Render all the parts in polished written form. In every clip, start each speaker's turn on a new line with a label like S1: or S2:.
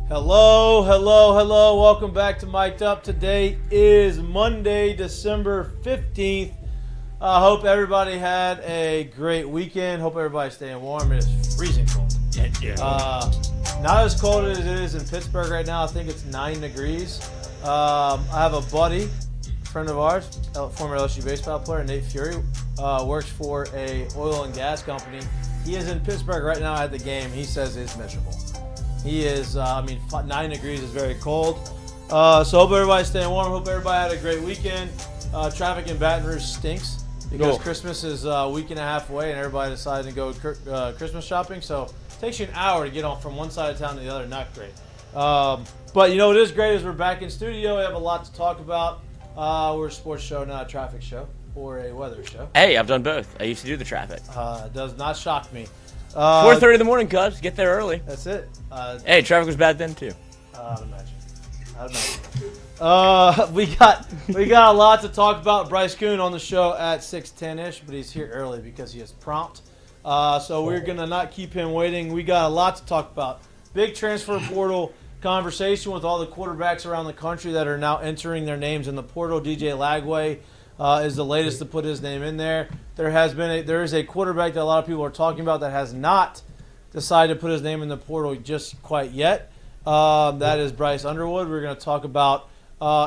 S1: Hello, hello, hello. Welcome back to Mik'd. Today is Monday, December 15th. I hope everybody had a great weekend. Hope everybody's staying warm. It is freezing cold. Not as cold as it is in Pittsburgh right now. I think it's 9 degrees. I have a buddy, friend of ours, former LSU baseball player, Nate Fury, works for a oil and gas company. He is in Pittsburgh right now at the game. He says it's miserable. He is, 9 degrees is very cold. So hope everybody's staying warm. Hope everybody had a great weekend. Traffic in Baton Rouge stinks because Christmas is a week and a half away and everybody decided to go Christmas shopping. So it takes you an hour to get on from one side of town to the other. Not great. But you know what is great is we're back in studio. We have a lot to talk about. We're a sports show, not a traffic show or a weather show.
S2: Hey, I've done both. I used to do the traffic.
S1: It does not shock me.
S2: 4:30 in the morning, cuz. Get there early.
S1: That's it.
S2: Hey, traffic was bad then, too.
S1: I'd imagine. We got a lot to talk about. Bryce Kuhn on the show at 6:10-ish, but he's here early because he is prompt. So we're going to not keep him waiting. We got a lot to talk about. Big transfer portal conversation with all the quarterbacks around the country that are now entering their names in the portal. DJ Lagway is the latest to put his name in there. There is a quarterback that a lot of people are talking about that has not decided to put his name in the portal just quite yet. That is Bryce Underwood. We're going to talk about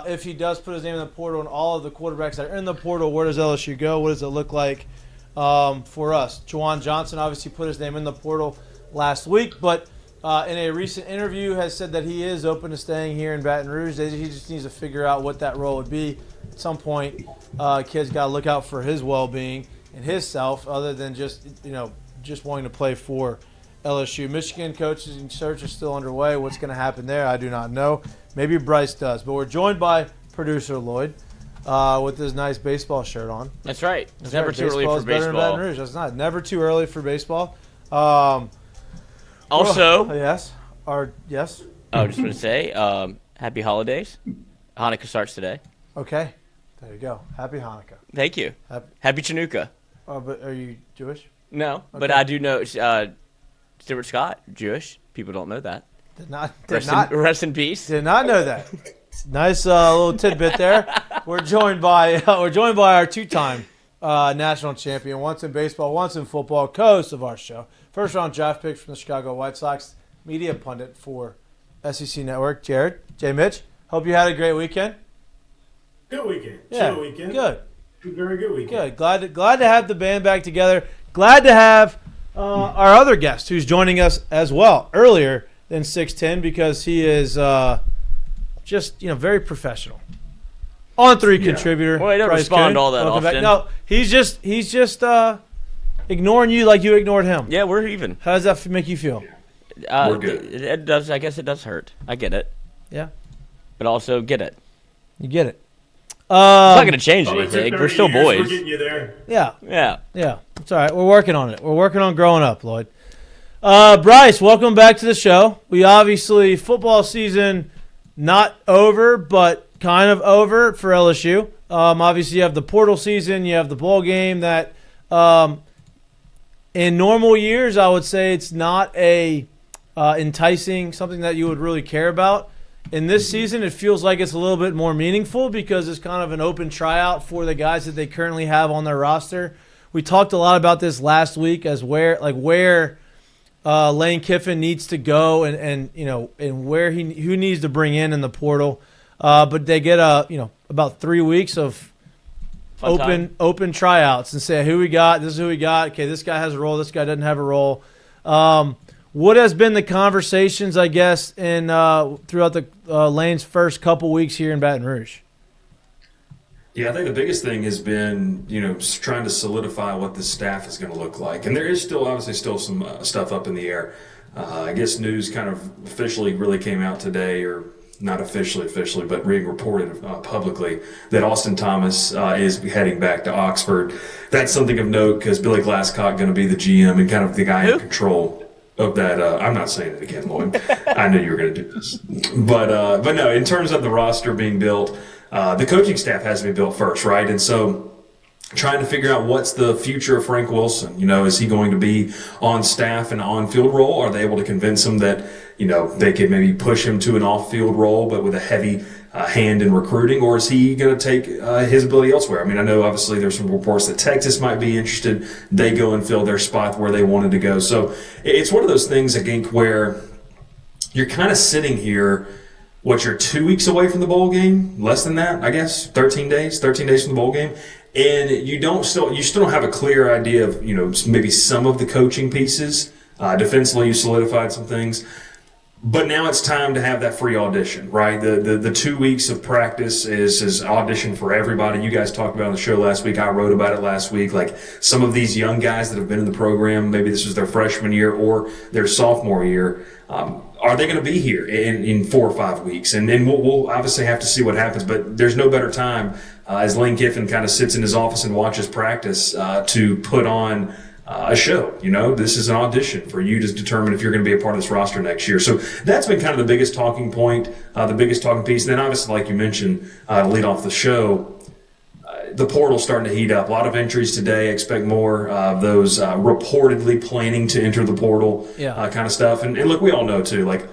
S1: if he does put his name in the portal and all of the quarterbacks that are in the portal, where does LSU go? What does it look like for us? Juwan Johnson obviously put his name in the portal last week, but in a recent interview has said that he is open to staying here in Baton Rouge. He just needs to figure out what that role would be. At some point, kid's got to look out for his well-being and his self, other than just wanting to play for LSU. Michigan coaching search is still underway. What's going to happen there, I do not know. Maybe Bryce does. But we're joined by producer Lloyd with his nice baseball shirt on.
S2: That's right. It's never too early for
S1: baseball.
S2: baseball.
S1: Rouge. That's not. Never too early for baseball.
S2: Also,
S1: yes. Yes.
S2: I was just going to say, happy holidays. Hanukkah starts today.
S1: Okay. There you go. Happy Hanukkah.
S2: Thank you. Happy Chanukah.
S1: But are you Jewish?
S2: No,
S1: Okay.
S2: but I do know Stuart Scott, Jewish. People don't know that. Rest in peace.
S1: Did not know that. Nice little tidbit there. We're joined by our two-time national champion, once in baseball, once in football, co-host of our show, first-round draft pick from the Chicago White Sox, media pundit for SEC Network, Jared. J. Mitch, hope you had a great weekend.
S3: Good weekend.
S1: Yeah,
S3: Chill weekend.
S1: Good.
S3: Very good weekend.
S1: Good. Glad to have the band back together. Glad to have our other guest who's joining us as well earlier than 6:10 because he is just very professional. On three contributor.
S2: Well, he doesn't respond all that often.
S1: No, he's just ignoring you like you ignored him.
S2: Yeah, we're even.
S1: How does that make you feel?
S3: We're good.
S2: It does. I guess it does hurt. I get it.
S1: Yeah.
S2: But also get it.
S1: You get it.
S2: It's not going to change anything. We're still boys.
S3: We're getting you there.
S1: Yeah.
S2: Yeah.
S1: It's all right. We're working on it. We're working on growing up, Lloyd. Bryce, welcome back to the show. We obviously, football season not over, but kind of over for LSU. Obviously, you have the portal season. You have the bowl game that in normal years, I would say it's not a enticing, something that you would really care about. In this season, it feels like it's a little bit more meaningful because it's kind of an open tryout for the guys that they currently have on their roster. We talked a lot about this last week as where Lane Kiffin needs to go and where who needs to bring in the portal. But they get about 3 weeks of open tryouts and say who we got. This is who we got. Okay, this guy has a role. This guy doesn't have a role. What has been the conversations, I guess, in throughout the Lane's first couple weeks here in Baton Rouge?
S4: Yeah, I think the biggest thing has been, trying to solidify what the staff is going to look like. And there is obviously some stuff up in the air. I guess news kind of officially really came out today, or not officially, but being reported publicly, that Austin Thomas is heading back to Oxford. That's something of note because Billy Glasscock going to be the GM and kind of the guy in control of that. I'm not saying it again, Lloyd. I knew you were going to do this. But no, in terms of the roster being built, the coaching staff has to be built first, right? And so trying to figure out what's the future of Frank Wilson. Is he going to be on staff and on-field role? Are they able to convince him that, they could maybe push him to an off-field role, but with a heavy hand in recruiting? Or is he going to take his ability elsewhere? I know obviously there's some reports that Texas might be interested. They go and fill their spot where they wanted to go. So it's one of those things, again, where you're kind of sitting here, you're 2 weeks away from the bowl game? Less than that, I guess, 13 days from the bowl game. And you still don't have a clear idea of, maybe some of the coaching pieces. Defensively, you solidified some things. But now it's time to have that free audition, right? The 2 weeks of practice is audition for everybody. You guys talked about it on the show last week. I wrote about it last week. Like some of these young guys that have been in the program, maybe this was their freshman year or their sophomore year, are they going to be here in 4 or 5 weeks? And then we'll obviously have to see what happens. But there's no better time as Lane Kiffin kind of sits in his office and watches practice to put on a show. This is an audition for you to determine if you're going to be a part of this roster next year. So that's been kind of the biggest talking point, the biggest talking piece. And then obviously, like you mentioned, to lead off the show, the portal's starting to heat up. A lot of entries today. Expect more of those reportedly planning to enter the portal kind of stuff. And look, we all know too, like,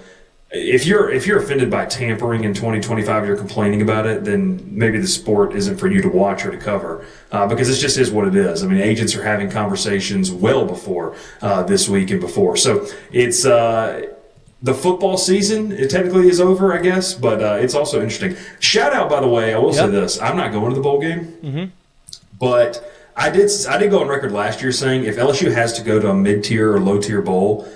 S4: if you're offended by tampering in 2025, you're complaining about it, then maybe the sport isn't for you to watch or to cover because it just is what it is. Agents are having conversations well before this week and before. So it's the football season. It technically is over, I guess, but it's also interesting. Shout out, by the way, I will say this. I'm not going to the bowl game, but I did go on record last year saying if LSU has to go to a mid-tier or low-tier bowl,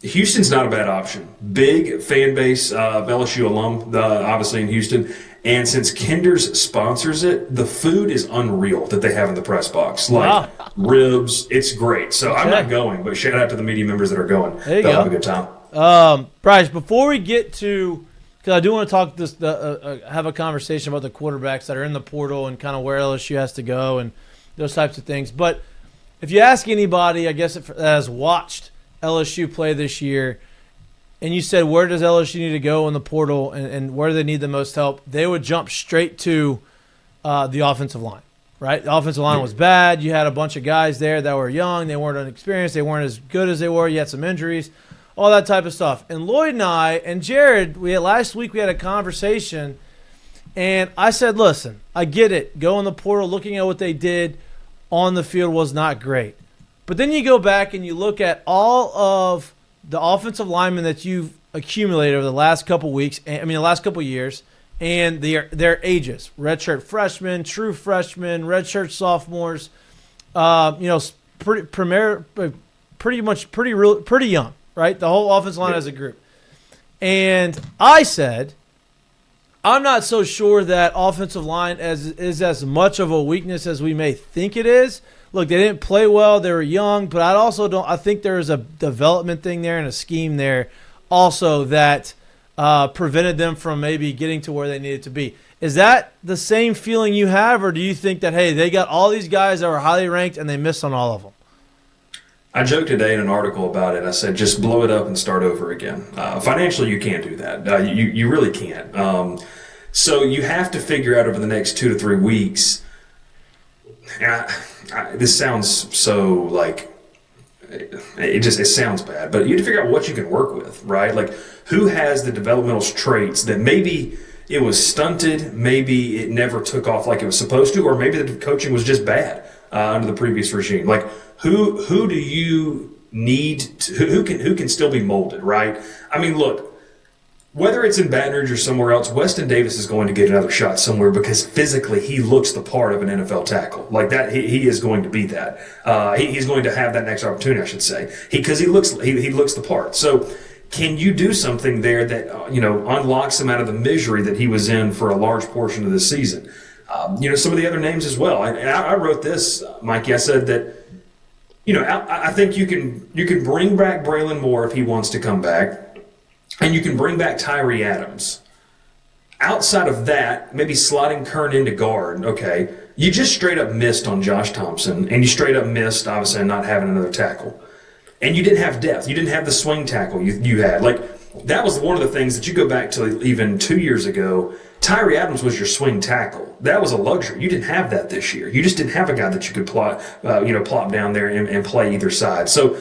S4: Houston's not a bad option. Big fan base of LSU alum, obviously in Houston. And since Kinder's sponsors it, the food is unreal that they have in the press box. Like ribs, it's great. So I'm not going, but shout out to the media members that are going. They'll have a good time.
S1: Bryce, before we get to, because I do want to talk have a conversation about the quarterbacks that are in the portal and kind of where LSU has to go and those types of things. But if you ask anybody, I guess, that has watched LSU play this year, and you said, where does LSU need to go in the portal and where do they need the most help, they would jump straight to the offensive line, right? The offensive line was bad. You had a bunch of guys there that were young. They weren't inexperienced. They weren't as good as they were. You had some injuries, all that type of stuff. And Lloyd and I and Jared, last week we had a conversation, and I said, listen, I get it. Go in the portal, looking at what they did on the field was not great. But then you go back and you look at all of the offensive linemen that you've accumulated over the last couple weeks, the last couple years, and their ages. Redshirt freshmen, true freshmen, redshirt sophomores, pretty young, right? The whole offensive line as a group. And I said, I'm not so sure that offensive line is as much of a weakness as we may think it is. Look, they didn't play well. They were young, but I think there is a development thing there and a scheme there also that prevented them from maybe getting to where they needed to be. Is that the same feeling you have, or do you think that, hey, they got all these guys that were highly ranked and they missed on all of them?
S4: I joked today in an article about it. I said, just blow it up and start over again. Financially, you can't do that. You really can't. So you have to figure out over the next 2 to 3 weeks. This sounds so like it sounds bad, but you have to figure out what you can work with, right? Like who has the developmental traits that maybe it was stunted, maybe it never took off like it was supposed to, or maybe the coaching was just bad under the previous regime. Like who do you need to, who can still be molded, right? Look, whether it's in Baton Rouge or somewhere else, Weston Davis is going to get another shot somewhere because physically he looks the part of an NFL tackle. Like that, he is going to be that. He's going to have that next opportunity, I should say, because he looks the part. So, can you do something there that unlocks him out of the misery that he was in for a large portion of the season? Some of the other names as well. I wrote this, Mikey. I said that I think you can bring back Braylon Moore if he wants to come back. And you can bring back Tyree Adams. Outside of that, maybe slotting Kern into guard, okay, you just straight up missed on Josh Thompson, and you straight up missed, obviously, on not having another tackle. And you didn't have depth. You didn't have the swing tackle you had. Like, that was one of the things that you go back to even 2 years ago, Tyree Adams was your swing tackle. That was a luxury. You didn't have that this year. You just didn't have a guy that you could plop down there and play either side. So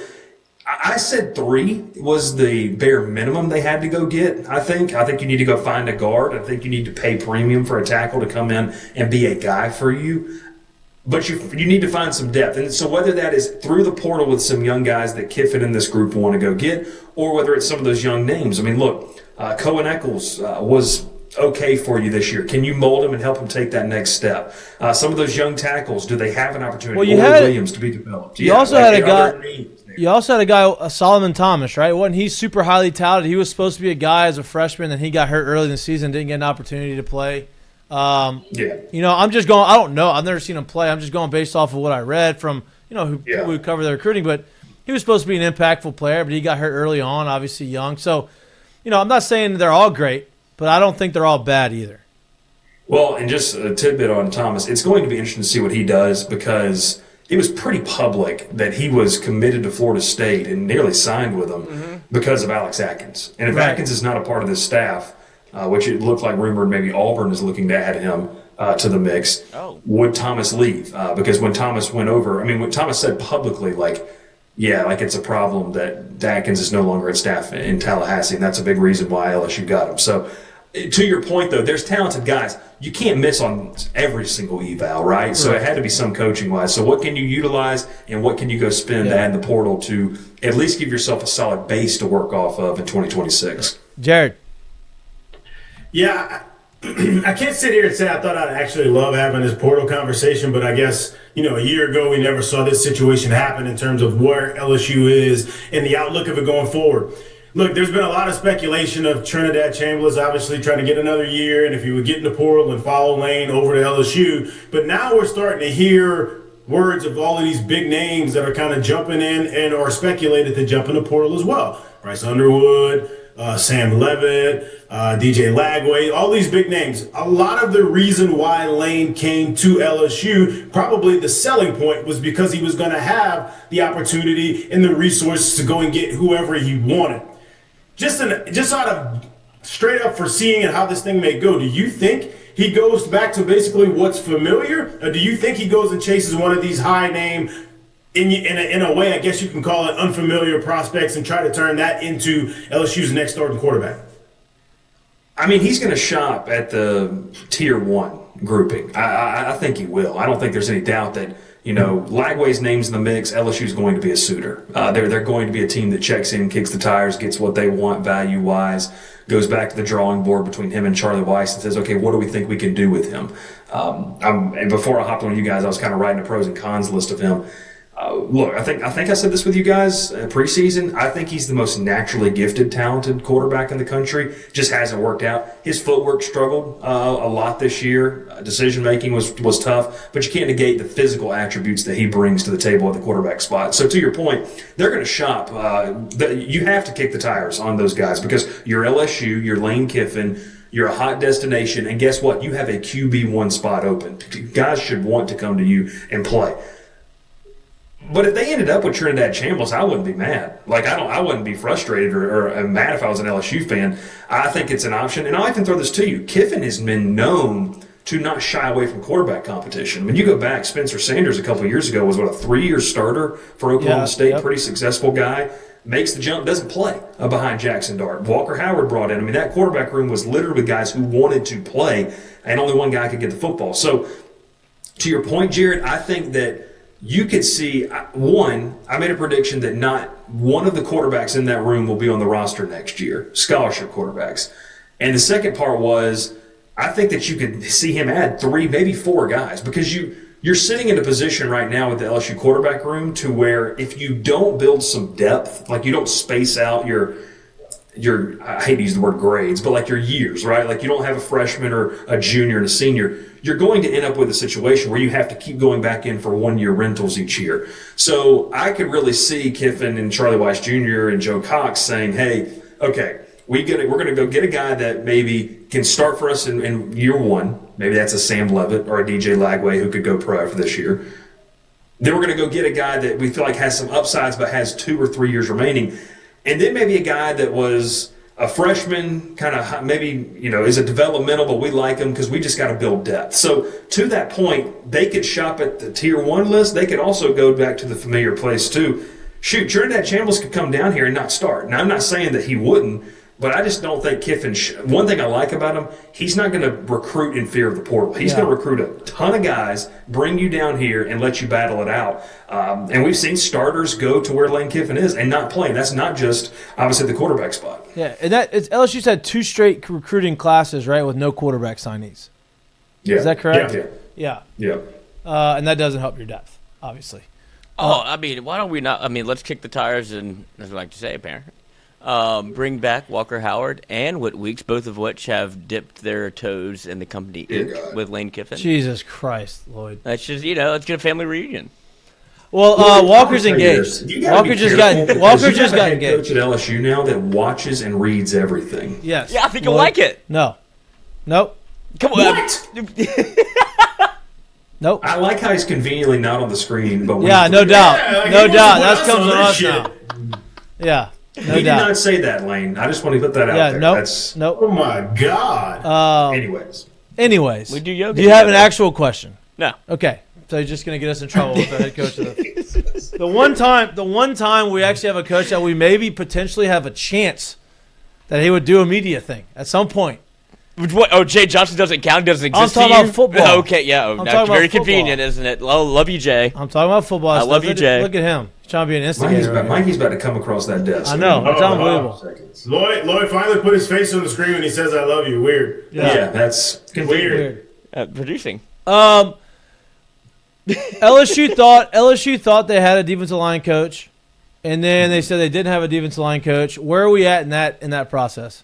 S4: I said 3 was the bare minimum they had to go get. I think you need to go find a guard. I think you need to pay premium for a tackle to come in and be a guy for you. But you need to find some depth. And so whether that is through the portal with some young guys that Kiffin and this group want to go get, or whether it's some of those young names. I mean, look, Cohen Eccles was okay for you this year. Can you mold him and help him take that next step? Some of those young tackles, do they have an opportunity?
S1: Well, you had
S4: Williams to be developed.
S1: You also had a guy. You also had a guy, Solomon Thomas, right? Wasn't he super highly touted? He was supposed to be a guy as a freshman, and he got hurt early in the season, didn't get an opportunity to play. I'm just going. I don't know. I've never seen him play. I'm just going based off of what I read from people who cover the recruiting. But he was supposed to be an impactful player, but he got hurt early on. Obviously young. So, I'm not saying they're all great, but I don't think they're all bad either.
S4: Well, and just a tidbit on Thomas, it's going to be interesting to see what he does because it was pretty public that he was committed to Florida State and nearly signed with them because of Alex Atkins. And if Atkins is not a part of this staff, which it looked like rumored maybe Auburn is looking to add him to the mix. Would Thomas leave? Because when Thomas went over, when Thomas said publicly, it's a problem that Atkins is no longer at staff in Tallahassee, and that's a big reason why LSU got him. So, to your point, though, there's talented guys. You can't miss on every single eval, right? So it had to be some coaching-wise. So what can you utilize and what can you go spend to add in the portal to at least give yourself a solid base to work off of in 2026?
S1: Jared.
S3: Yeah, I can't sit here and say I thought I'd actually love having this portal conversation, but I guess, a year ago we never saw this situation happen in terms of where LSU is and the outlook of it going forward. Look, there's been a lot of speculation of Trinidad Chambliss obviously trying to get another year, and if he would get in the portal and follow Lane over to LSU. But now we're starting to hear words of all of these big names that are kind of jumping in and are speculated to jump in the portal as well. Bryce Underwood, Sam Levitt, DJ Lagway, all these big names. A lot of the reason why Lane came to LSU, probably the selling point, was because he was going to have the opportunity and the resources to go and get whoever he wanted. Just out of straight up foreseeing and how this thing may go, do you think he goes back to basically what's familiar, or do you think he goes and chases one of these high name, in a way, I guess you can call it unfamiliar prospects, and try to turn that into LSU's next starting quarterback?
S4: He's going to shop at the tier 1 grouping. I think he will. I don't think there's any doubt that, Lagway's name's in the mix. LSU's going to be a suitor. They're going to be a team that checks in, kicks the tires, gets what they want value-wise, goes back to the drawing board between him and Charlie Weiss and says, okay, what do we think we can do with him? And before I hopped on you guys, I was kind of writing a pros and cons list of him. Look, I think I said this with you guys preseason. I think he's the most naturally gifted, talented quarterback in the country. Just hasn't worked out. His footwork struggled a lot this year. Decision making was tough, but you can't negate the physical attributes that he brings to the table at the quarterback spot. So to your point, they're going to shop. You have to kick the tires on those guys because you're LSU, you're Lane Kiffin. You're a hot destination, and guess what? You have a QB1 spot open. Guys should want to come to you and play. But if they ended up with Trinidad Chambliss, I wouldn't be mad. I wouldn't be frustrated or mad if I was an LSU fan. I think it's an option. And I'll even throw this to you. Kiffin has been known to not shy away from quarterback competition. When you go back, Spencer Sanders a couple of years ago was, a 3-year starter for Oklahoma State, pretty successful guy. Makes the jump, doesn't play behind Jackson Dart. Walker Howard brought in. That quarterback room was littered with guys who wanted to play, and only one guy could get the football. So, to your point, Jared, I think that you could see, I made a prediction that not one of the quarterbacks in that room will be on the roster next year, scholarship quarterbacks. And the second part was, I think that you could see him add 3, maybe 4 guys, because you're sitting in a position right now with the LSU quarterback room to where if you don't build some depth, you don't space out your I hate to use the word grades, but your years, right? You don't have a freshman or a junior and a senior. You're going to end up with a situation where you have to keep going back in for 1-year rentals each year. So I could really see Kiffin and Charlie Weiss Jr. and Joe Cox saying, hey, okay, we're going to go get a guy that maybe can start for us in year 1. Maybe that's a Sam Levitt or a DJ Lagway who could go pro after this year. Then we're going to go get a guy that we feel like has some upsides but has 2 or 3 years remaining. And then maybe a guy that was a freshman, kind of maybe, is a developmental, but we like him because we just got to build depth. So to that point, they could shop at the tier 1 list. They could also go back to the familiar place too. Shoot, Trinidad Chambliss could come down here and not start. Now, I'm not saying that he wouldn't, but I just don't think Kiffin one thing I like about him, he's not going to recruit in fear of the portal. He's going to recruit a ton of guys, bring you down here, and let you battle it out. And we've seen starters go to where Lane Kiffin is and not play. That's not just, obviously, the quarterback spot.
S1: Yeah, and LSU's had 2 straight recruiting classes, right, with no quarterback signees.
S4: Yeah.
S1: Is that correct?
S4: Yeah.
S1: And that doesn't help your depth, obviously.
S2: Why don't we not? Let's kick the tires and, as we like to say, apparently. Bring back Walker Howard and Whit Weeks, both of which have dipped their toes in the company ink with Lane Kiffin.
S1: Jesus Christ, Lloyd.
S2: That's just, let's get a family reunion.
S1: Well, Walker's engaged. Walker just got engaged.
S4: Coach at LSU now that watches and reads everything.
S1: Yes.
S2: Yeah, I think you'll like it.
S1: No. Nope.
S2: Come on.
S4: What?
S1: Nope.
S4: I like how he's conveniently not on the screen, but
S1: no doubt. No doubt. That comes on us now. Yeah. No
S4: he did not say that, Lane. I just want to put that out there.
S1: Nope.
S3: Oh my God.
S4: Anyways,
S2: we do yoga.
S1: Do you have an actual question?
S2: No.
S1: Okay. So you're just gonna get us in trouble with the head coach of the one time we actually have a coach that we maybe potentially have a chance that he would do a media thing at some point.
S2: What? Oh, Jay Johnson doesn't count. Doesn't exist.
S1: I'm talking about football.
S2: Okay, yeah. That's very convenient, isn't it? Love you, Jay.
S1: I'm talking about football.
S2: I love you, Jay.
S1: Look at him. He's trying to be an instigator.
S4: Mikey's about to come across that desk.
S1: I know. It's unbelievable.
S3: Lloyd finally put his face on the screen when he says "I love you." Weird.
S4: Yeah, that's
S3: weird.
S2: Producing.
S1: LSU thought they had a defensive line coach, and then they said they didn't have a defensive line coach. Where are we at in that process?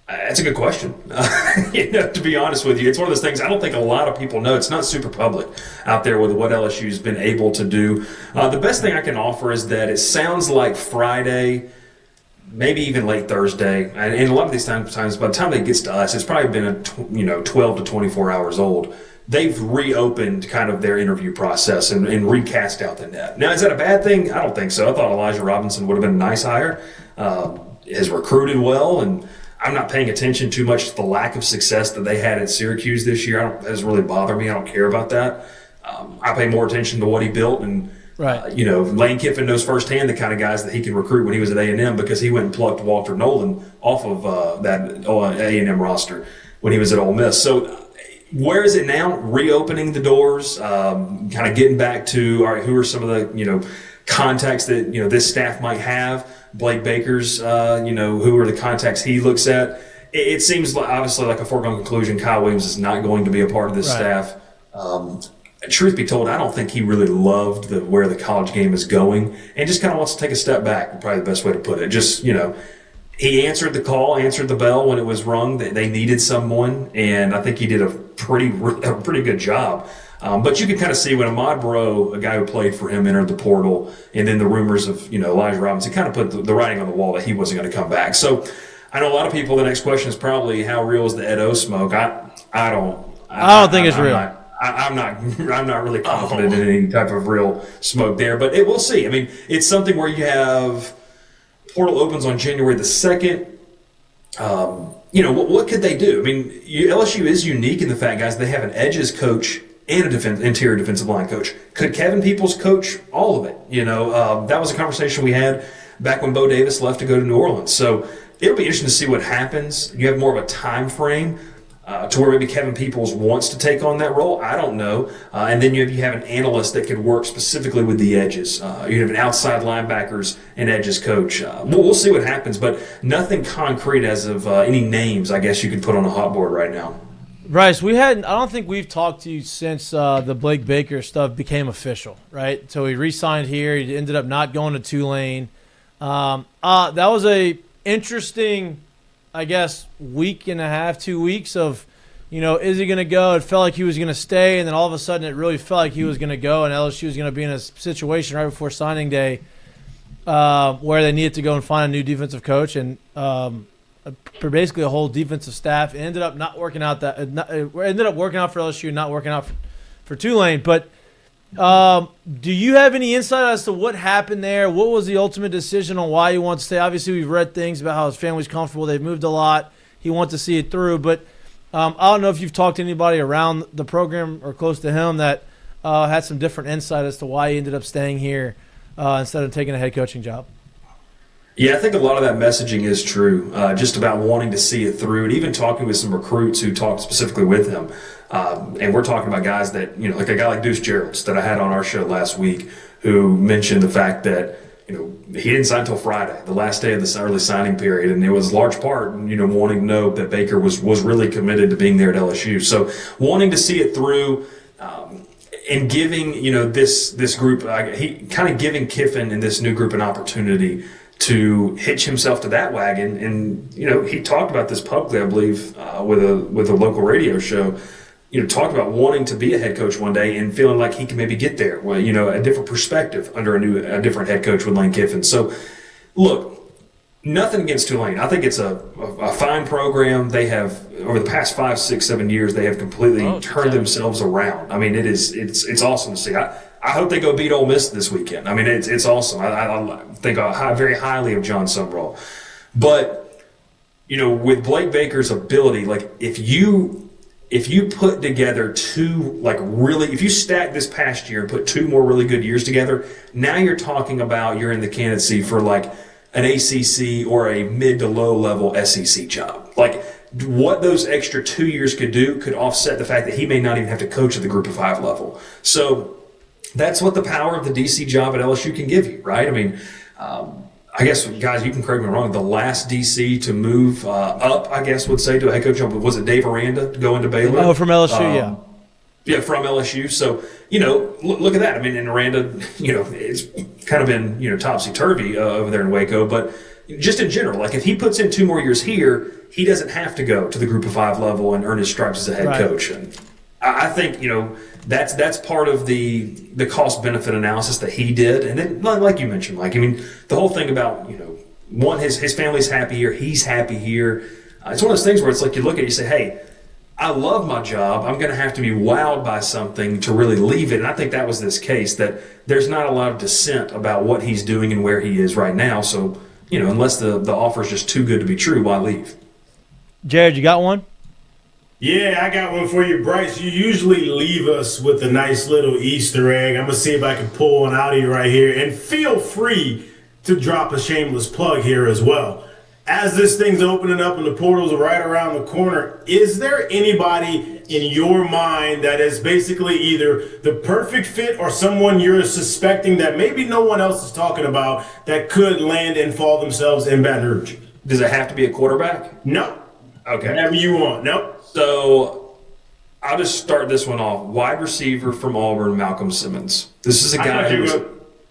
S4: That's a good question. To be honest with you, it's one of those things I don't think a lot of people know. It's not super public out there with what LSU's been able to do. The best thing I can offer is that it sounds like Friday, maybe even late Thursday, and a lot of these times by the time it gets to us, it's probably been 12 to 24 hours old. They've reopened kind of their interview process and recast out the net. Now, is that a bad thing? I don't think so. I thought Elijah Robinson would have been a nice hire. Has recruited well, and I'm not paying attention too much to the lack of success that they had at Syracuse this year. It doesn't really bother me. I don't care about that. I pay more attention to what he built, and Lane Kiffin knows firsthand the kind of guys that he can recruit when he was at A&M because he went and plucked Walter Nolan off of that A&M roster when he was at Ole Miss. So where is it now? Reopening the doors, kind of getting back to, all right, who are some of the contacts that this staff might have? Blake Baker's, who are the contacts he looks at? It seems obviously like a foregone conclusion. Kyle Williams is not going to be a part of this staff. Truth be told, I don't think he really loved where the college game is going, and just kind of wants to take a step back. Probably the best way to put it. Just he answered the call, answered the bell when it was rung. They needed someone, and I think he did a pretty good job. But you can kind of see when Ahmad Bro, a guy who played for him, entered the portal, and then the rumors of Elijah Robinson kind of put the writing on the wall that he wasn't going to come back. So I know a lot of people. The next question is probably how real is the Ed O smoke? I don't think it's real. I'm not really confident in any type of real smoke there, but we'll see. I mean, it's something where you have portal opens on January the 2nd. What could they do? I mean, LSU is unique in the fact, guys, they have an edges coach and an interior defensive line coach. Could Kevin Peoples coach all of it? That was a conversation we had back when Bo Davis left to go to New Orleans. So it'll be interesting to see what happens. You have more of a time frame to where maybe Kevin Peoples wants to take on that role. I don't know. And then you have an analyst that could work specifically with the edges. You have an outside linebackers and edges coach. We'll see what happens, but nothing concrete as of any names, I guess, you could put on a hot board right now.
S1: Bryce, I don't think we've talked to you since the Blake Baker stuff became official, right? So he re-signed here. He ended up not going to Tulane. That was a interesting, I guess, week and a half, 2 weeks of, is he going to go? It felt like he was going to stay, and then all of a sudden it really felt like he was going to go, and LSU was going to be in a situation right before signing day where they needed to go and find a new defensive coach, and basically a whole defensive staff. It ended up not working out. It ended up working out for LSU, not working out for Tulane. But Do you have any insight as to what happened there? What was the ultimate decision on why he wants to stay? Obviously, we've read things about how his family's comfortable. They've moved a lot. He wants to see it through. But I don't know if you've talked to anybody around the program or close to him that had some different insight as to why he ended up staying here instead of taking a head coaching job.
S4: Yeah, I think a lot of that messaging is true, just about wanting to see it through, and even talking with some recruits who talked specifically with him. And we're talking about guys that, like a guy like Deuce Geralds that I had on our show last week, who mentioned the fact that, he didn't sign until Friday, the last day of the early signing period, and it was large part, wanting to know that Baker was really committed to being there at LSU. So wanting to see it through, and giving, this group, he kind of giving Kiffin and this new group an opportunity to hitch himself to that wagon. And, he talked about this publicly, I believe, with a local radio show, talked about wanting to be a head coach one day and feeling like he can maybe get there. Well, a different perspective under a different head coach with Lane Kiffin. So, look, nothing against Tulane. I think it's a fine program. They have, over the past 5, 6, 7 years, they have completely turned themselves around. I mean, it's awesome to see. I hope they go beat Ole Miss this weekend. I mean, it's awesome. I think very highly of John Sumrall. But, with Blake Baker's ability, like if you put together if you stack this past year and put 2 more really good years together, now you're talking about you're in the candidacy for like an ACC or a mid to low level SEC job. Like what those extra 2 years could do could offset the fact that he may not even have to coach at the Group of 5 level. So that's what the power of the DC job at LSU can give you, right? I mean, I guess, guys, you can correct me wrong. The last DC to move up, I guess, would say to a head coach job, was it Dave Aranda going to Baylor?
S1: Oh, from LSU, yeah.
S4: Yeah, from LSU. So, look at that. I mean, and Aranda, it's kind of been, topsy-turvy over there in Waco. But just in general, like if he puts in 2 more years here, he doesn't have to go to the Group of 5 level and earn his stripes as a head coach. And I think, that's part of the cost-benefit analysis that he did. And then, like you mentioned, Mike, I mean, the whole thing about, one, his family's happy here, he's happy here. It's one of those things where it's like you look at it, you say, hey, I love my job. I'm going to have to be wowed by something to really leave it. And I think that was this case, that there's not a lot of dissent about what he's doing and where he is right now. So, unless the offer is just too good to be true, why leave?
S1: Jared, you got one?
S3: Yeah, I got one for you, Bryce. You usually leave us with a nice little Easter egg. I'm going to see if I can pull one out of you right here. And feel free to drop a shameless plug here as well. As this thing's opening up and the portals are right around the corner, is there anybody in your mind that is basically either the perfect fit or someone you're suspecting that maybe no one else is talking about that could land and fall themselves in Baton Rouge?
S4: Does it have to be a quarterback?
S3: No.
S4: Okay.
S3: Whatever you want. Nope.
S4: So I'll just start this one off. Wide receiver from Auburn, Malcolm Simmons. This is a guy who was...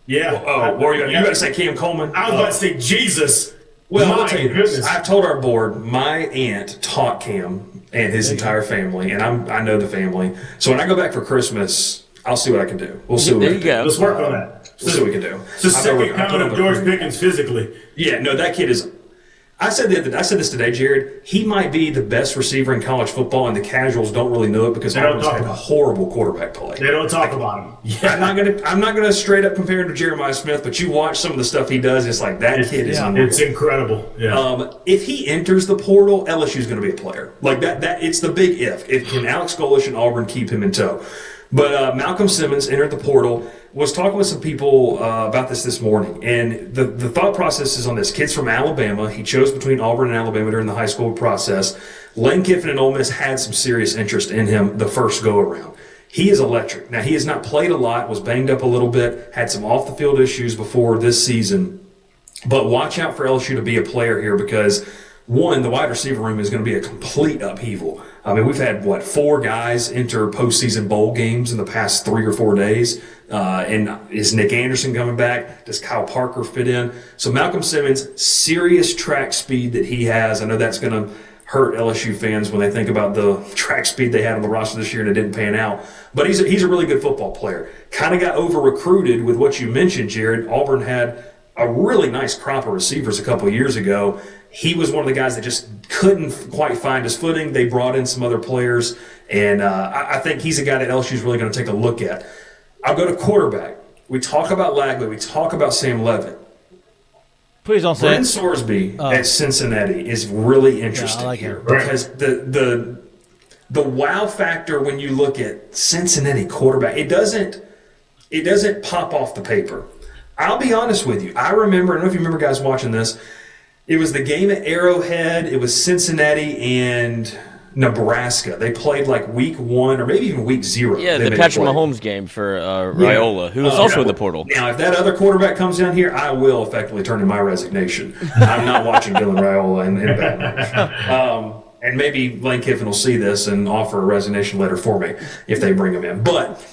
S3: Yeah.
S4: Oh, were you going to say Cam Coleman?
S3: I was about to say Jesus.
S4: Well, I'll tell you this. I've told our board, my aunt taught Cam and his entire family, and I know the family. So when I go back for Christmas, I'll see what I can do. We'll see what we can do.
S3: Let's work on that.
S4: We'll see what we can do.
S3: It's the second coming of George Pickens physically.
S4: Yeah, no, that kid is... I said this today, Jared. He might be the best receiver in college football, and the casuals don't really know it because Auburn's had a horrible quarterback play.
S3: They don't talk about him.
S4: Yeah. I'm not gonna straight up compare him to Jeremiah Smith, but you watch some of the stuff he does. It's like that kid is. Unreal.
S3: It's incredible. Yeah.
S4: If he enters the portal, LSU's going to be a player. Like that. It's the big if. Can Alex Golesh and Auburn keep him in tow? But Malcolm Simmons entered the portal. Was talking with some people about this morning, and the thought process is on this. Kid's from Alabama. He chose between Auburn and Alabama during the high school process. Lane Kiffin and Ole Miss had some serious interest in him the first go-around. He is electric. Now, he has not played a lot, was banged up a little bit, had some off-the-field issues before this season. But watch out for LSU to be a player here because, one, the wide receiver room is going to be a complete upheaval. I mean, we've had, 4 guys enter postseason bowl games in the past 3 or 4 days. And is Nick Anderson coming back? Does Kyle Parker fit in? So Malcolm Simmons, serious track speed that he has. I know that's going to hurt LSU fans when they think about the track speed they had on the roster this year and it didn't pan out. But he's a really good football player. Kind of got over-recruited with what you mentioned, Jared. Auburn had a really nice crop of receivers a couple of years ago. He was one of the guys that just couldn't quite find his footing. They brought in some other players, and I think he's a guy that LSU is really going to take a look at. I'll go to quarterback. We talk about Lagway. We talk about Sam Levitt.
S1: Please don't say
S4: Brent Sorsby at Cincinnati is really interesting here because the wow factor when you look at Cincinnati quarterback, it doesn't pop off the paper. I'll be honest with you. I don't know if you remember guys watching this. It was the game at Arrowhead. It was Cincinnati and Nebraska. They played like week 1 or maybe even week 0.
S2: Yeah, the Patrick Mahomes game for Raiola, who was also in the portal.
S4: Now, if that other quarterback comes down here, I will effectively turn in my resignation. I'm not watching Dylan Raiola in that match. And maybe Lane Kiffin will see this and offer a resignation letter for me if they bring him in. But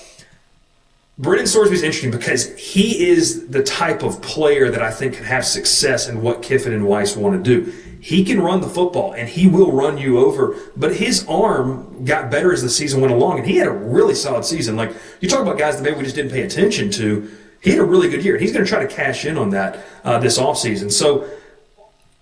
S4: Brennan Sorsby is interesting because he is the type of player that I think can have success in what Kiffin and Weiss want to do. He can run the football, and he will run you over. But his arm got better as the season went along, and he had a really solid season. Like, you talk about guys that maybe we just didn't pay attention to. He had a really good year, and he's going to try to cash in on that this offseason. So,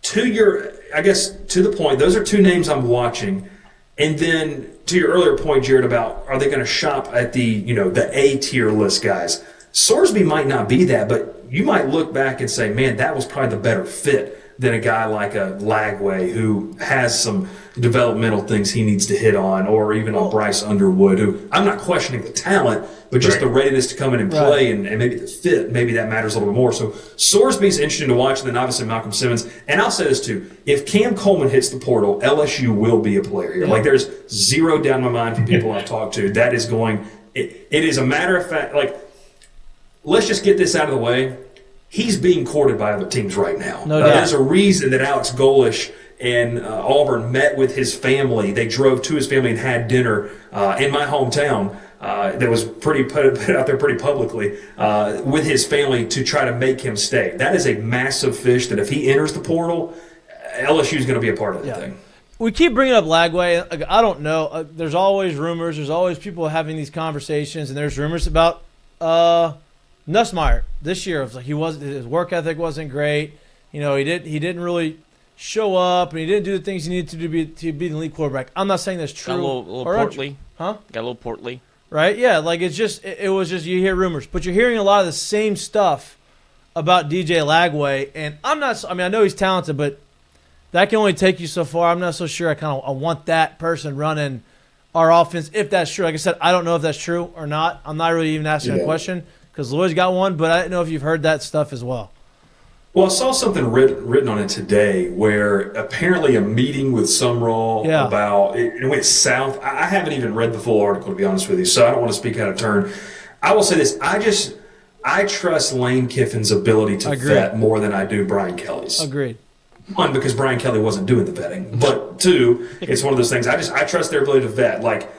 S4: to the point, those are 2 names I'm watching. And then to your earlier point, Jared, about are they going to shop at the A-tier list guys? Sorsby might not be that, but you might look back and say, man, that was probably the better fit than a guy like a Lagway who has some developmental things he needs to hit on, or even a Bryce Underwood, who I'm not questioning the talent, but just the readiness to come in and play and maybe the fit, maybe that matters a little bit more. So Sorsby's interesting to watch, and then obviously Malcolm Simmons. And I'll say this too, if Cam Coleman hits the portal, LSU will be a player here. Like, there's zero doubt in my mind from people I've talked to. That is it is a matter of fact, like, let's just get this out of the way. He's being courted by other teams right now.
S1: No doubt.
S4: There's a reason that Alex Golish and Auburn met with his family. They drove to his family and had dinner in my hometown. That was put out there pretty publicly with his family to try to make him stay. That is a massive fish that if he enters the portal, LSU is going to be a part of that thing.
S1: We keep bringing up Lagway. I don't know. There's always rumors. There's always people having these conversations, and there's rumors about Nussmeier this year. It was like his work ethic wasn't great. He didn't really show up, and he didn't do the things he needed to do to be the elite quarterback. I'm not saying that's true.
S2: Got a little portly.
S1: Huh?
S2: Got a little portly.
S1: Right? Yeah. Like, it was just you hear rumors, but you're hearing a lot of the same stuff about DJ Lagway, and I know he's talented, but that can only take you so far. I'm not so sure I want that person running our offense if that's true. Like I said, I don't know if that's true or not. I'm not really even asking a question because Lloyd's got one, but I didn't know if you've heard that stuff as well.
S4: Well, I saw something written on it today where apparently a meeting with Sumrall about it went south. I haven't even read the full article, to be honest with you, so I don't want to speak out of turn. I will say this. I trust Lane Kiffin's ability to vet more than I do Brian Kelly's.
S1: Agreed.
S4: One, because Brian Kelly wasn't doing the vetting. But two, it's one of those things. I trust their ability to vet. Like,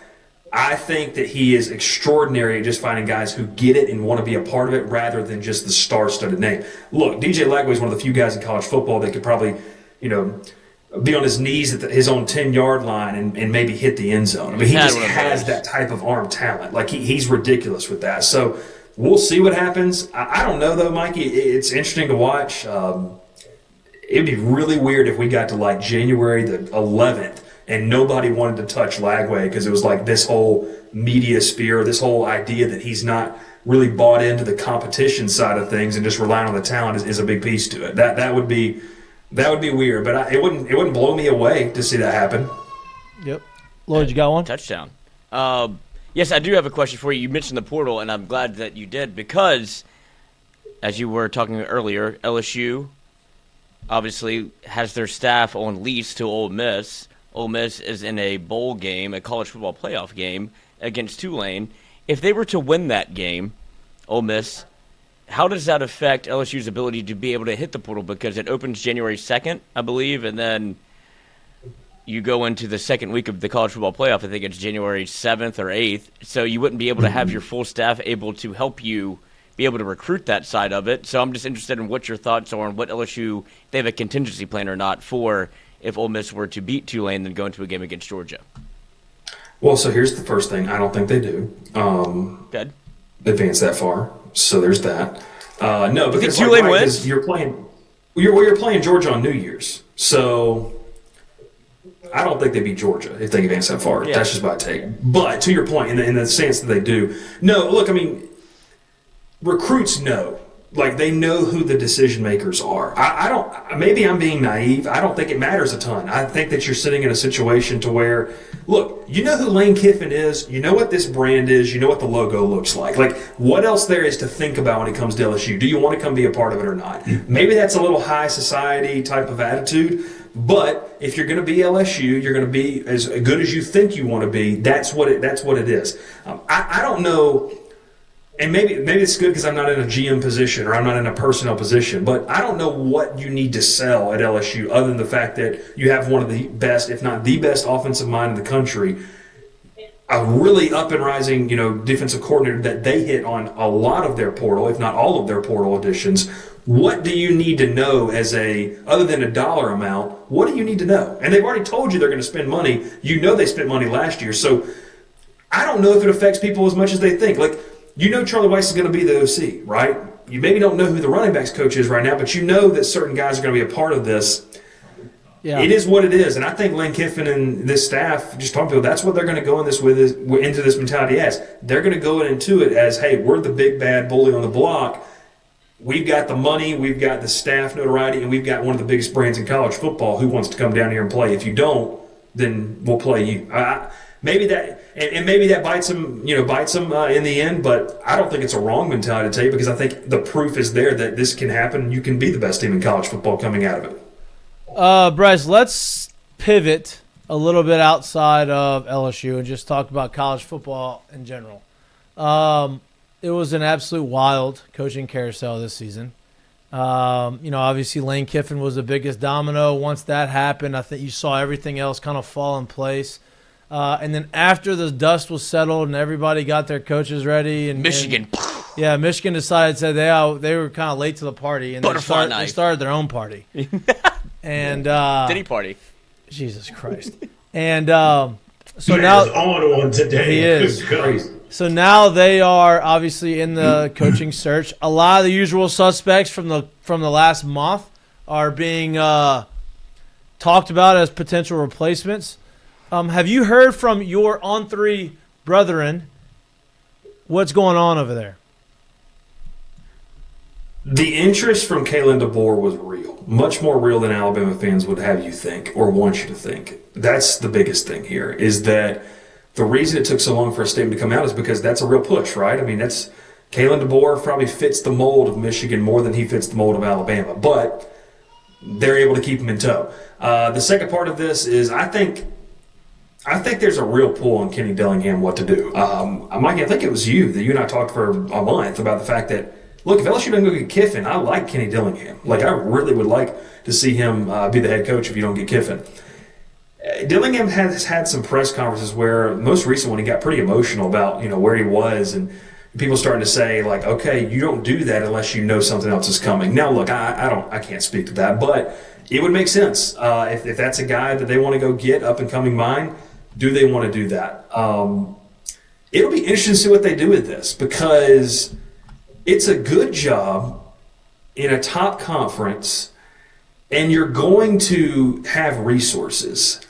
S4: I think that he is extraordinary at just finding guys who get it and want to be a part of it rather than just the star-studded name. Look, DJ Lagway is one of the few guys in college football that could probably, be on his knees at his own 10-yard line and maybe hit the end zone. I mean, he just has that type of arm talent. Like, he's ridiculous with that. So we'll see what happens. I don't know, though, Mikey. It's interesting to watch. It would be really weird if we got to, like, January the 11th and nobody wanted to touch Lagway because it was like this whole media sphere, this whole idea that he's not really bought into the competition side of things and just relying on the talent is a big piece to it. That would be weird, but it wouldn't blow me away to see that happen.
S1: Yep. Lloyd, you got one?
S2: Touchdown. Yes, I do have a question for you. You mentioned the portal, and I'm glad that you did because, as you were talking earlier, LSU obviously has their staff on lease to Ole Miss. Ole Miss is in a bowl game, a college football playoff game against Tulane. If they were to win that game, Ole Miss, how does that affect LSU's ability to be able to hit the portal? Because it opens January 2nd, I believe, and then you go into the second week of the college football playoff. I think it's January 7th or 8th. So you wouldn't be able to have your full staff able to help you be able to recruit that side of it. So I'm just interested in what your thoughts are on what LSU, if they have a contingency plan or not for if Ole Miss were to beat Tulane then go into a game against Georgia.
S4: Well, so here's the first thing. I don't think they do.
S2: Good.
S4: Advance that far. So there's that. No, because
S2: Tulane wins?
S4: You're playing Georgia on New Year's. So I don't think they beat Georgia if they advance that far. Yeah. That's just my take. But to your point, in the sense that they do. No, look, I mean, recruits know. Like, they know who the decision makers are. I don't, maybe I'm being naive. I don't think it matters a ton. I think that you're sitting in a situation to where, look, you know who Lane Kiffin is, you know what this brand is, you know what the logo looks like. Like, what else there is to think about when it comes to LSU? Do you want to come be a part of it or not? Maybe that's a little high society type of attitude, but if you're going to be LSU, you're going to be as good as you think you want to be. That's what it is. I don't know. And maybe it's good because I'm not in a GM position or I'm not in a personnel position, but I don't know what you need to sell at LSU other than the fact that you have one of the best, if not the best, offensive mind in the country, a really up and rising, defensive coordinator that they hit on a lot of their portal, if not all of their portal additions. What do you need to know other than a dollar amount? What do you need to know? And they've already told you they're going to spend money. You know they spent money last year, so I don't know if it affects people as much as they think. Like, Charlie Weiss is going to be the OC, right? You maybe don't know who the running backs coach is right now, but you know that certain guys are going to be a part of this. Yeah. It is what it is, and I think Lane Kiffin and this staff, just talking to people, that's what they're going to go into this mentality as. They're going to go into it as, hey, we're the big bad bully on the block. We've got the money, we've got the staff notoriety, and we've got one of the biggest brands in college football. Who wants to come down here and play? If you don't, then we'll play you. Maybe that bites them, in the end. But I don't think it's a wrong mentality to take because I think the proof is there that this can happen. You can be the best team in college football coming out of it.
S1: Bryce, let's pivot a little bit outside of LSU and just talk about college football in general. It was an absolute wild coaching carousel this season. Obviously Lane Kiffin was the biggest domino. Once that happened, I think you saw everything else kind of fall in place. And then after the dust was settled and everybody got their coaches ready, and
S2: Michigan
S1: decided they were kind of late to the party, and they started their own party. And
S2: Diddy party.
S1: Jesus Christ! And so now
S3: on one today.
S1: He is crazy. So now they are obviously in the coaching search. A lot of the usual suspects from the last month are being talked about as potential replacements. Have you heard from your On3 brethren what's going on over there?
S4: The interest from Kalen DeBoer was real, much more real than Alabama fans would have you think or want you to think. That's the biggest thing here, is that the reason it took so long for a statement to come out is because that's a real push, right? I mean, that's Kalen DeBoer probably fits the mold of Michigan more than he fits the mold of Alabama, but they're able to keep him in tow. The second part of this is I think there's a real pull on Kenny Dillingham what to do. Mikey, I think it was you and I talked for a month about the fact that, look, if LSU doesn't go get Kiffin, I like Kenny Dillingham. Like, I really would like to see him be the head coach if you don't get Kiffin. Dillingham has had some press conferences where, most recent one, he got pretty emotional about where he was, and people starting to say, like, okay, you don't do that unless you know something else is coming. Now, look, I can't speak to that, but it would make sense if that's a guy that they want to go get up and coming mind. Do they want to do that? It'll be interesting to see what they do with this, because it's a good job in a top conference, and you're going to have resources.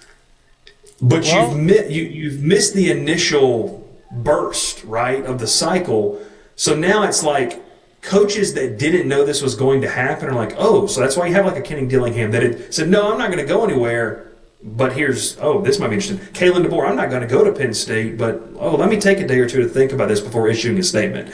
S4: But you've missed the initial burst, right, of the cycle. So now it's like coaches that didn't know this was going to happen are like, oh, so that's why you have like a Kenny Dillingham that had said, no, I'm not going to go anywhere. But this might be interesting. Kalen DeBoer, I'm not going to go to Penn State, but let me take a day or two to think about this before issuing a statement.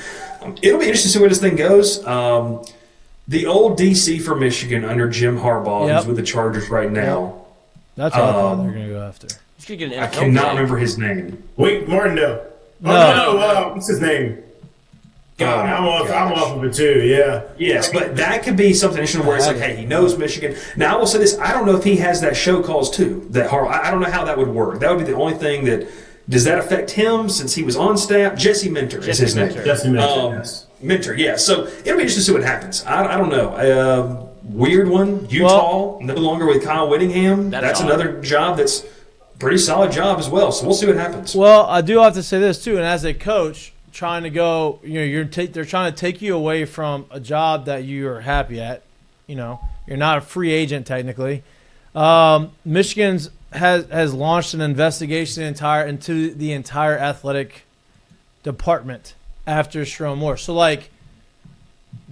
S4: It'll be interesting to see where this thing goes. The old DC for Michigan under Jim Harbaugh, who's with the Chargers right now.
S1: That's what I thought they were going to go after.
S4: I cannot remember his name.
S3: Wait, Martindale. No. What's his name? God, I'm off of it too, yeah. Yes,
S4: but that could be something interesting where it's like, hey, he knows Michigan. Now, I will say this. I don't know if he has that show calls too. I don't know how that would work. That would be the only thing that – does that affect him since he was on staff? Jesse Minter is his name.
S3: Jesse Minter, yes.
S4: Minter, yeah. So it'll be interesting to see what happens. I don't know. Weird one. Utah, no longer with Kyle Whittingham. That's another job that's a pretty solid job as well. So we'll see what happens.
S1: Well, I do have to say this too, and as a coach – trying to go, they're trying to take you away from a job that you're happy at. You're not a free agent technically. Michigan's has launched an investigation into the entire athletic department after Sherrone Moore. So, like,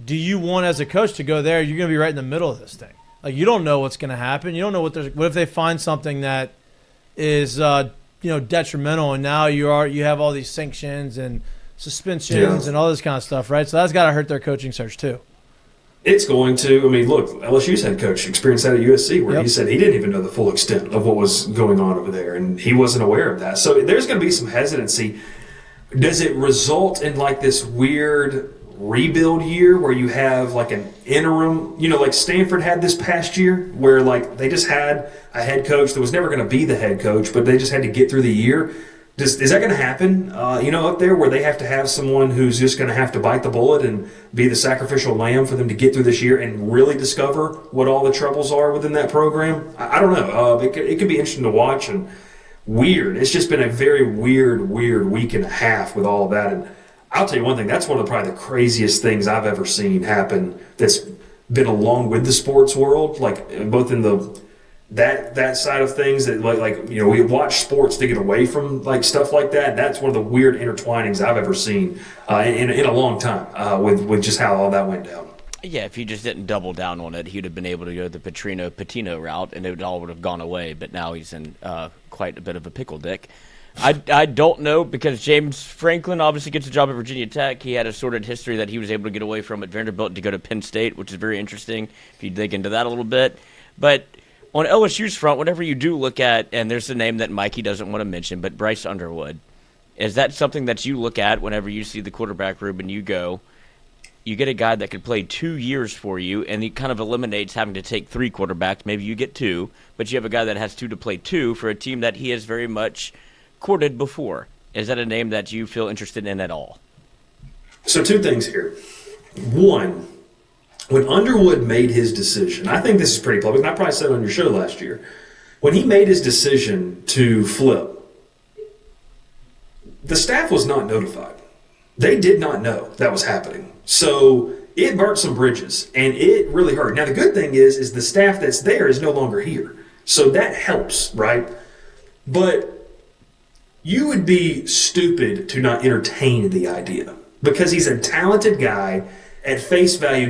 S1: do you want as a coach to go there? You're going to be right in the middle of this thing. Like, you don't know what's going to happen. You don't know what if they find something that is detrimental, and now you have all these sanctions and suspensions and all this kind of stuff, right? So that's got to hurt their coaching search too.
S4: It's going to. I mean, look, LSU's head coach experienced that at USC, where he said he didn't even know the full extent of what was going on over there, and he wasn't aware of that. So there's going to be some hesitancy. Does it result in like this weird rebuild year where you have like an interim, like Stanford had this past year, where like they just had a head coach that was never going to be the head coach, but they just had to get through the year? Is that going to happen, up there, where they have to have someone who's just going to have to bite the bullet and be the sacrificial lamb for them to get through this year and really discover what all the troubles are within that program? I don't know. It could be interesting to watch and weird. It's just been a very weird week and a half with all of that. And I'll tell you one thing, that's one of probably the craziest things I've ever seen happen that's been along with the sports world, like both in that side of things, that we watch sports to get away from like stuff like that. That's one of the weird intertwinings I've ever seen in a long time with just how all that went down.
S2: Yeah, if he just didn't double down on it, he'd have been able to go the Patino route, and it all would have gone away. But now he's in quite a bit of a pickle, Dick. I don't know, because James Franklin obviously gets a job at Virginia Tech. He had a sordid history that he was able to get away from at Vanderbilt to go to Penn State, which is very interesting if you dig into that a little bit. But on LSU's front, whatever you do look at, and there's a name that Mikie doesn't want to mention, but Bryce Underwood, is that something that you look at whenever you see the quarterback room and you go, you get a guy that could play 2 years for you, and he kind of eliminates having to take 3 quarterbacks. Maybe you get 2, but you have a guy that has 2 to play 2 for a team that he has very much courted before. Is that a name that you feel interested in at all?
S4: So 2 things here. One, when Underwood made his decision, I think this is pretty public, and I probably said it on your show last year, when he made his decision to flip, the staff was not notified. They did not know that was happening. So it burnt some bridges, and it really hurt. Now, the good thing is the staff that's there is no longer here. So that helps, right? But you would be stupid to not entertain the idea, because he's a talented guy. At face value,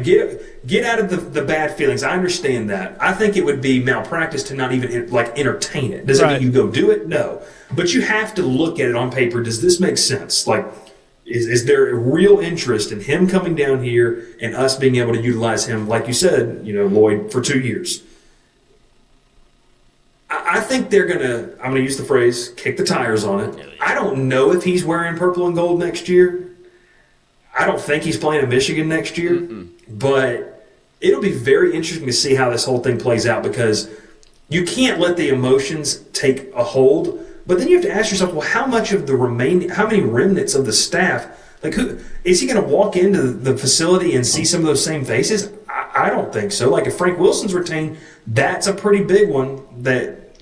S4: get out of the bad feelings. I understand that. I think it would be malpractice to not even entertain it. Does it mean you go do it? No. But you have to look at it on paper. Does this make sense? Like, is there a real interest in him coming down here and us being able to utilize him, like you said, Lloyd, for 2 years? I think they're I'm going to use the phrase, kick the tires on it. I don't know if he's wearing purple and gold next year. I don't think he's playing at Michigan next year, but it'll be very interesting to see how this whole thing plays out, because you can't let the emotions take a hold. But then you have to ask yourself, well, how many remnants of the staff, who is he going to walk into the facility and see some of those same faces? I don't think so. Like, if Frank Wilson's retained, that's a pretty big one that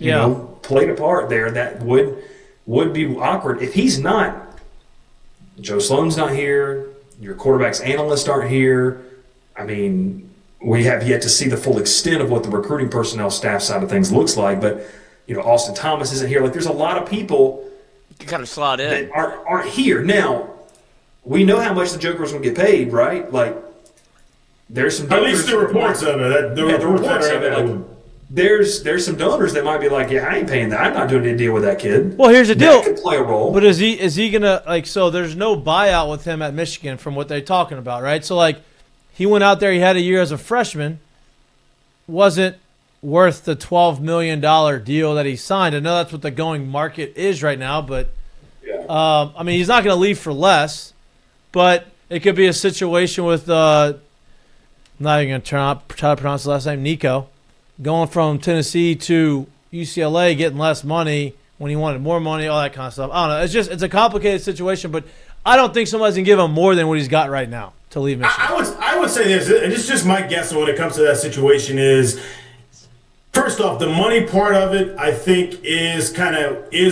S4: played a part there. That would be awkward. If he's not, Joe Sloan's not here. Your quarterback's analysts aren't here. I mean, we have yet to see the full extent of what the recruiting personnel staff side of things looks like. But, Austin Thomas isn't here. Like, there's a lot of people
S2: you kind of slot in
S4: that aren't here. Now, we know how much the Joker's going to get paid, right? Like, there's some
S3: at least the reports of it. The reports of it.
S4: There's some donors that might be like, yeah, I ain't paying that. I'm not doing a deal with that kid.
S1: Well, here's the deal.
S4: That could play a role.
S1: But is he gonna so there's no buyout with him at Michigan from what they're talking about, right? So he went out there, he had a year as a freshman, wasn't worth the $12 million deal that he signed. I know that's what the going market is right now, but he's not gonna leave for less. But it could be a situation with I'm not even gonna try to pronounce the last name, Nico, going from Tennessee to UCLA, getting less money when he wanted more money, all that kind of stuff. I don't know. It's a complicated situation, but I don't think somebody's going to give him more than what he's got right now to leave Michigan.
S3: I would say this, and it's just my guess when it comes to that situation is, first off, the money part of it, I think, is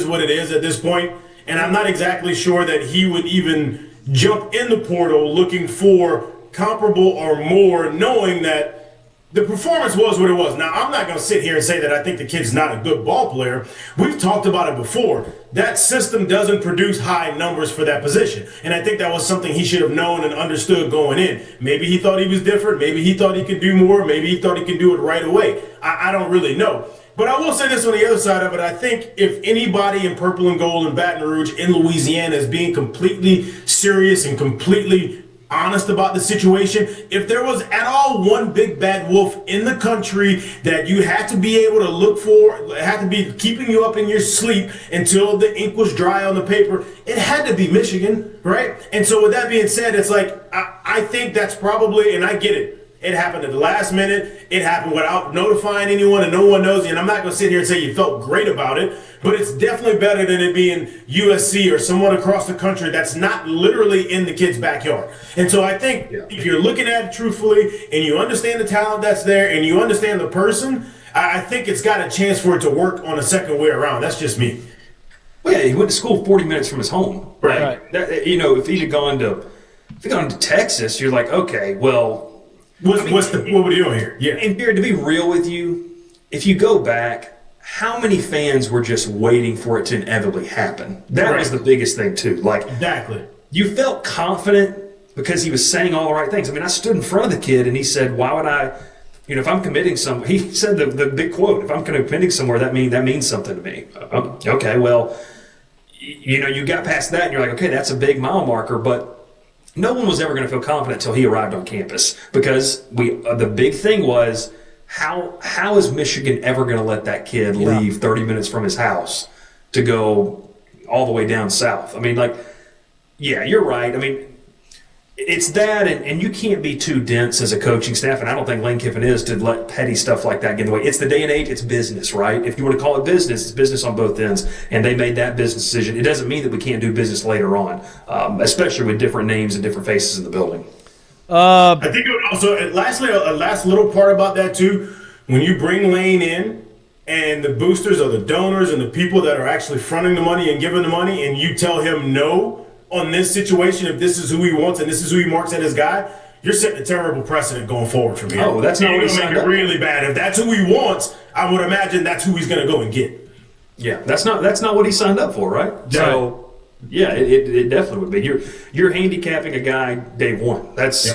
S3: what it is at this point. And I'm not exactly sure that he would even jump in the portal looking for comparable or more, knowing that the performance was what it was. Now, I'm not going to sit here and say that I think the kid's not a good ball player. We've talked about it before. That system doesn't produce high numbers for that position. And I think that was something he should have known and understood going in. Maybe he thought he was different. Maybe he thought he could do more. Maybe he thought he could do it right away. I don't really know. But I will say this on the other side of it. I think if anybody in purple and gold in Baton Rouge in Louisiana is being completely serious and completely honest about the situation, if there was at all one big bad wolf in the country that you had to be able to look for, had to be keeping you up in your sleep until the ink was dry on the paper, it had to be Michigan, right? And so with that being said, it's like, I think that's probably, and I get it, it happened at the last minute. It happened without notifying anyone, and no one knows. And I'm not going to sit here and say you felt great about it, but it's definitely better than it being USC or someone across the country that's not literally in the kid's backyard. And so I think if you're looking at it truthfully and you understand the talent that's there and you understand the person, I think it's got a chance for it to work on a second way around. That's just me.
S4: Well, yeah, he went to school 40 minutes from his home.
S3: Right.
S4: That, if he'd gone to Texas, you're like, okay, well,
S3: what were you doing here? Yeah.
S4: And Beard, to be real with you, if you go back, how many fans were just waiting for it to inevitably happen? That was the biggest thing too. Like,
S3: exactly.
S4: You felt confident because he was saying all the right things. I mean, I stood in front of the kid and he said, "Why would I? If I'm committing somewhere," he said the big quote, "If I'm committing somewhere, that means something to me." Okay, well, you got past that and you're like, okay, that's a big mile marker, but no one was ever going to feel confident until he arrived on campus because the big thing was how is Michigan ever going to let that kid leave 30 minutes from his house to go all the way down south? I mean, you're right. I mean, it's that, and you can't be too dense as a coaching staff, and I don't think Lane Kiffin is to let petty stuff like that get in the way. It's the day and age. It's business, right? If you want to call it business, it's business on both ends, and they made that business decision. It doesn't mean that we can't do business later on, especially with different names and different faces in the building.
S3: I think it would also, lastly, a last little part about that too, when you bring Lane in and the boosters or the donors and the people that are actually fronting the money and giving the money, and you tell him no on this situation, if this is who he wants and this is who he marks as his guy, you're setting a terrible precedent going forward from here.
S4: Oh, that's not what he's
S3: going to make it really bad. If that's who he wants, I would imagine that's who he's going to go and get.
S4: Yeah, that's not what he signed up for, right? Yeah. So, yeah, it definitely would be. You're handicapping a guy day one. That's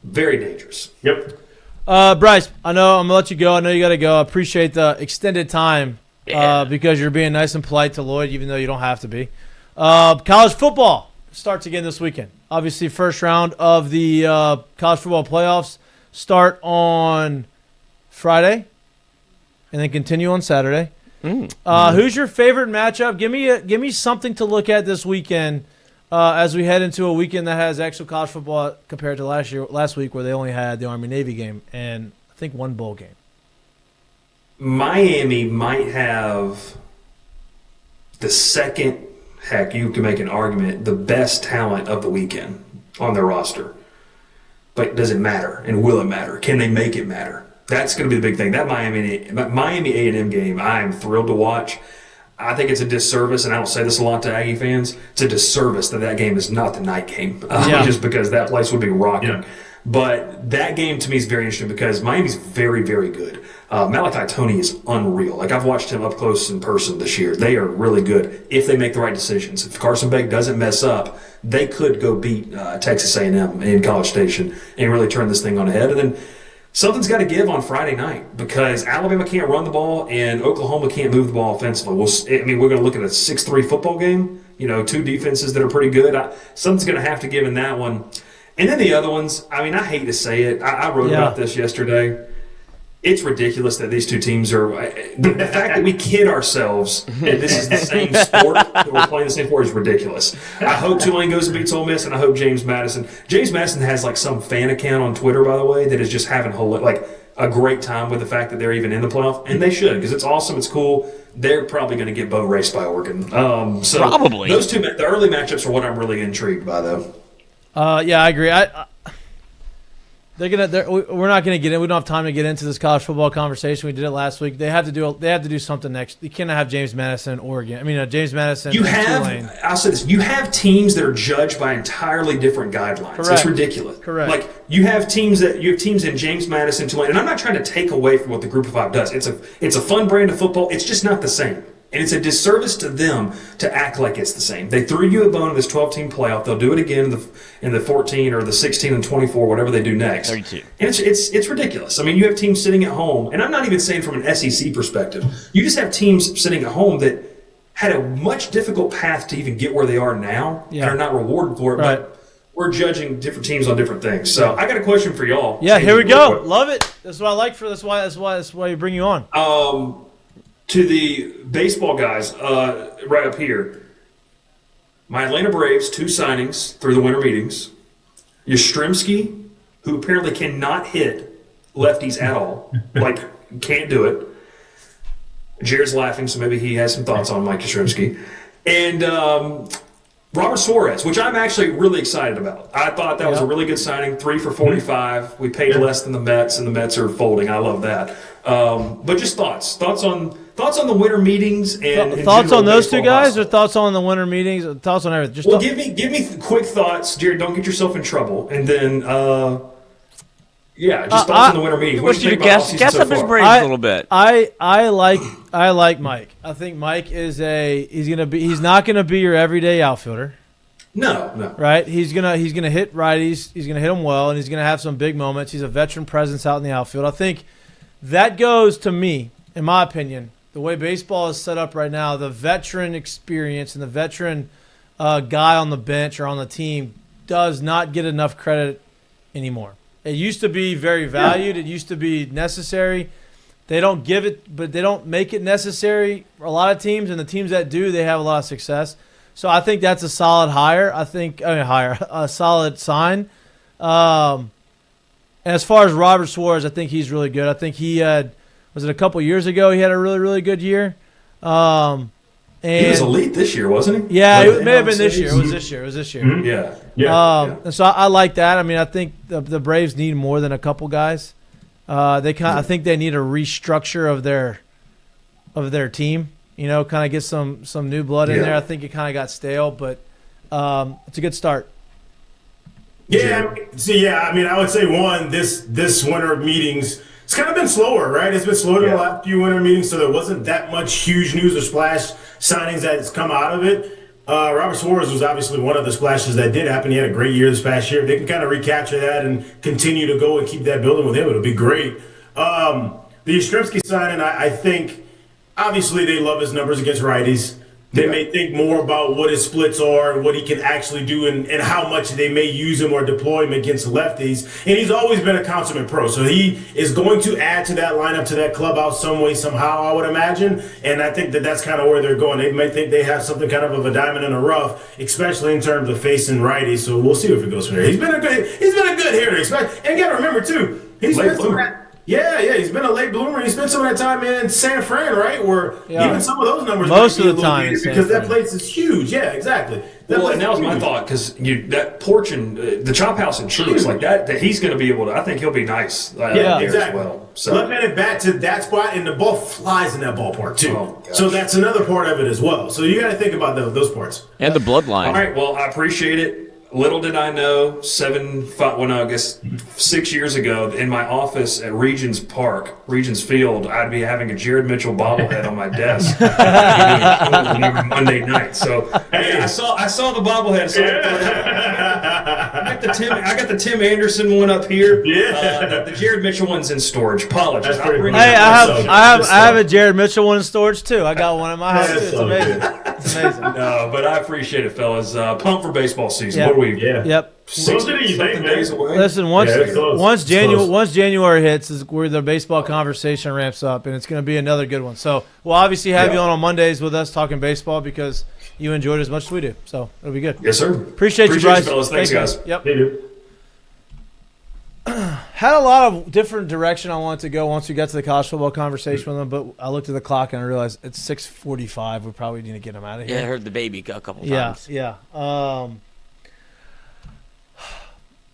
S4: very dangerous.
S3: Yep.
S1: Bryce, I know I'm going to let you go. I know you got to go. I appreciate the extended time because you're being nice and polite to Lloyd, even though you don't have to be. College football starts again this weekend. Obviously, first round of the college football playoffs start on Friday and then continue on Saturday. Who's your favorite matchup? Give me something to look at this weekend as we head into a weekend that has actual college football compared to last week where they only had the Army-Navy game and I think one bowl game.
S4: Miami might have the second, heck, you can make an argument, the best talent of the weekend on their roster. But does it matter? And will it matter? Can they make it matter? That's going to be the big thing. That Miami A&M game, I am thrilled to watch. I think it's a disservice, and I don't say this a lot to Aggie fans, it's a disservice that game is not the night game, just because that place would be rocking. Yeah. But that game to me is very interesting because Miami's very, very good. Malachi Toney is unreal. Like, I've watched him up close in person this year. They are really good if they make the right decisions. If Carson Beck doesn't mess up, they could go beat Texas A&M in College Station and really turn this thing on head. And then something's got to give on Friday night because Alabama can't run the ball and Oklahoma can't move the ball offensively. We're going to look at a 6-3 football game, two defenses that are pretty good. Something's going to have to give in that one. And then the other ones, I hate to say it. I wrote about this yesterday. It's ridiculous that these two teams are – the fact that we kid ourselves that this is the same sport, that we're playing the same sport is ridiculous. I hope Tulane goes and beats Ole Miss, and I hope James Madison has like some fan account on Twitter, by the way, that is just having a great time with the fact that they're even in the playoff. And they should because it's awesome. It's cool. They're probably going to get boat raced by Oregon.
S2: Probably.
S4: Those two – the early matchups are what I'm really intrigued by, though.
S1: Yeah, I agree. We're not gonna get in. We don't have time to get into this college football conversation. We did it last week. They have to do something next. You cannot have James Madison in Oregon. I mean, James Madison. Tulane.
S4: I'll say this. You have teams that are judged by entirely different guidelines.
S1: Correct.
S4: It's ridiculous.
S1: Correct.
S4: Like you have teams in James Madison, Tulane, and I'm not trying to take away from what the Group of Five does. It's a fun brand of football. It's just not the same. And it's a disservice to them to act like it's the same. They threw you a bone in this 12-team playoff. They'll do it again in the 14 or the 16 and 24, whatever they do next.
S2: 32.
S4: And it's ridiculous. I mean, you have teams sitting at home, and I'm not even saying from an SEC perspective. You just have teams sitting at home that had a much difficult path to even get where they are now and are not rewarded for it.
S1: Right.
S4: But we're judging different teams on different things. So I got a question for y'all.
S1: Yeah, here we go. Love it. That's what I like that's why you bring you on.
S4: To the baseball guys, right up here, my Atlanta Braves, 2 signings through the winter meetings. Yastrzemski, who apparently cannot hit lefties at all, like can't do it. Jared's laughing, so maybe he has some thoughts on Mike Yastrzemski. And Robert Suarez, which I'm actually really excited about. I thought that was a really good signing, 3 for $45. We paid less than the Mets, and the Mets are folding. I love that. But just thoughts on the winter meetings and
S1: thoughts on those 2 guys, or thoughts on the winter meetings, or thoughts on everything.
S4: Give me quick thoughts, Jared. Don't get yourself in trouble, and then just thoughts on the winter meetings. What do you think about offseason
S2: gas
S4: so
S2: up his
S4: far?
S2: brains a little bit.
S1: I like Mike. I think Mike is he's not gonna be your everyday outfielder.
S4: No.
S1: Right? He's gonna hit righties. He's gonna hit them well, and he's gonna have some big moments. He's a veteran presence out in the outfield. I think that goes to me, in my opinion. The way baseball is set up right now, the veteran experience and the veteran guy on the bench or on the team does not get enough credit anymore. It used to be very valued. It used to be necessary. They don't give it, but they don't make it necessary for a lot of teams, and the teams that do, they have a lot of success. So I think that's a solid hire. A solid sign. And as far as Robert Suarez, I think he's really good. I think he had – was it a couple years ago he had a really, really good year? And
S4: he was elite this year, wasn't he?
S1: Yeah, it may have been this year. It was this year.
S4: Mm-hmm. Yeah.
S1: And so I like that. I mean, I think the Braves need more than a couple guys. I think they need a restructure of their team. You know, kind of get some new blood in there. I think it kind of got stale, but it's a good start.
S3: Yeah. I mean, I would say this winter meetings. It's kind of been slower, right? It's been slower than the last few winter meetings, so there wasn't that much huge news or splash signings that's come out of it. Robert Suarez was obviously one of the splashes that did happen. He had a great year this past year. If they can kind of recapture that and continue to go and keep that building with him, it'll be great. The Yastrzemski signing, I think, obviously they love his numbers against righties. They may think more about what his splits are and what he can actually do and how much they may use him or deploy him against lefties. And he's always been a consummate pro. So he is going to add to that lineup, to that clubhouse some way, somehow, I would imagine. And I think that's kind of where they're going. They may think they have something kind of a diamond in the rough, especially in terms of facing righties. So we'll see if it goes from there. He's been a good hitter. And you got to remember, too, he's been he's been a late bloomer. He spent some of that time in San Fran, right? Where even some of those numbers
S1: most of the time
S3: because that place is huge. Yeah, exactly.
S4: And that was my thought, because that porch and the chop house in Truist, like that he's going to be able to. I think he'll be nice.
S3: Exactly.
S4: As well. So
S3: left-handed bat to that spot, and the ball flies in that ballpark too. So that's another part of it as well. So you got to think about those parts
S2: and the bloodline.
S4: All right. Well, I appreciate it. Little did I know, 6 years ago, in my office at Regions Field, I'd be having a Jared Mitchell bobblehead on my desk every Monday night. So I saw the bobblehead. So I got the Tim Anderson one up here. Yeah. The Jared Mitchell one's in storage. Apologies.
S1: I have a Jared Mitchell one in storage too. I got one in my house too. It's amazing. It's amazing.
S4: No, but I appreciate it, fellas. Pumped for baseball season.
S1: Yeah.
S4: What do we?
S1: Yep.
S3: 6 days away.
S1: Listen, once January hits is where the baseball conversation ramps up, and it's going to be another good one. So we'll obviously have you on Mondays with us talking baseball because you enjoyed it as much as we do. So it'll be good.
S4: Yes, sir.
S1: Appreciate you, Bryce.
S4: Fellas. Thanks, guys.
S1: Yep.
S3: They do.
S1: Had a lot of different direction I wanted to go once we got to the college football conversation with them, but I looked at the clock and I realized it's 6:45. We probably need to get them out of here.
S2: Yeah, I heard the baby a couple times.
S1: Yeah.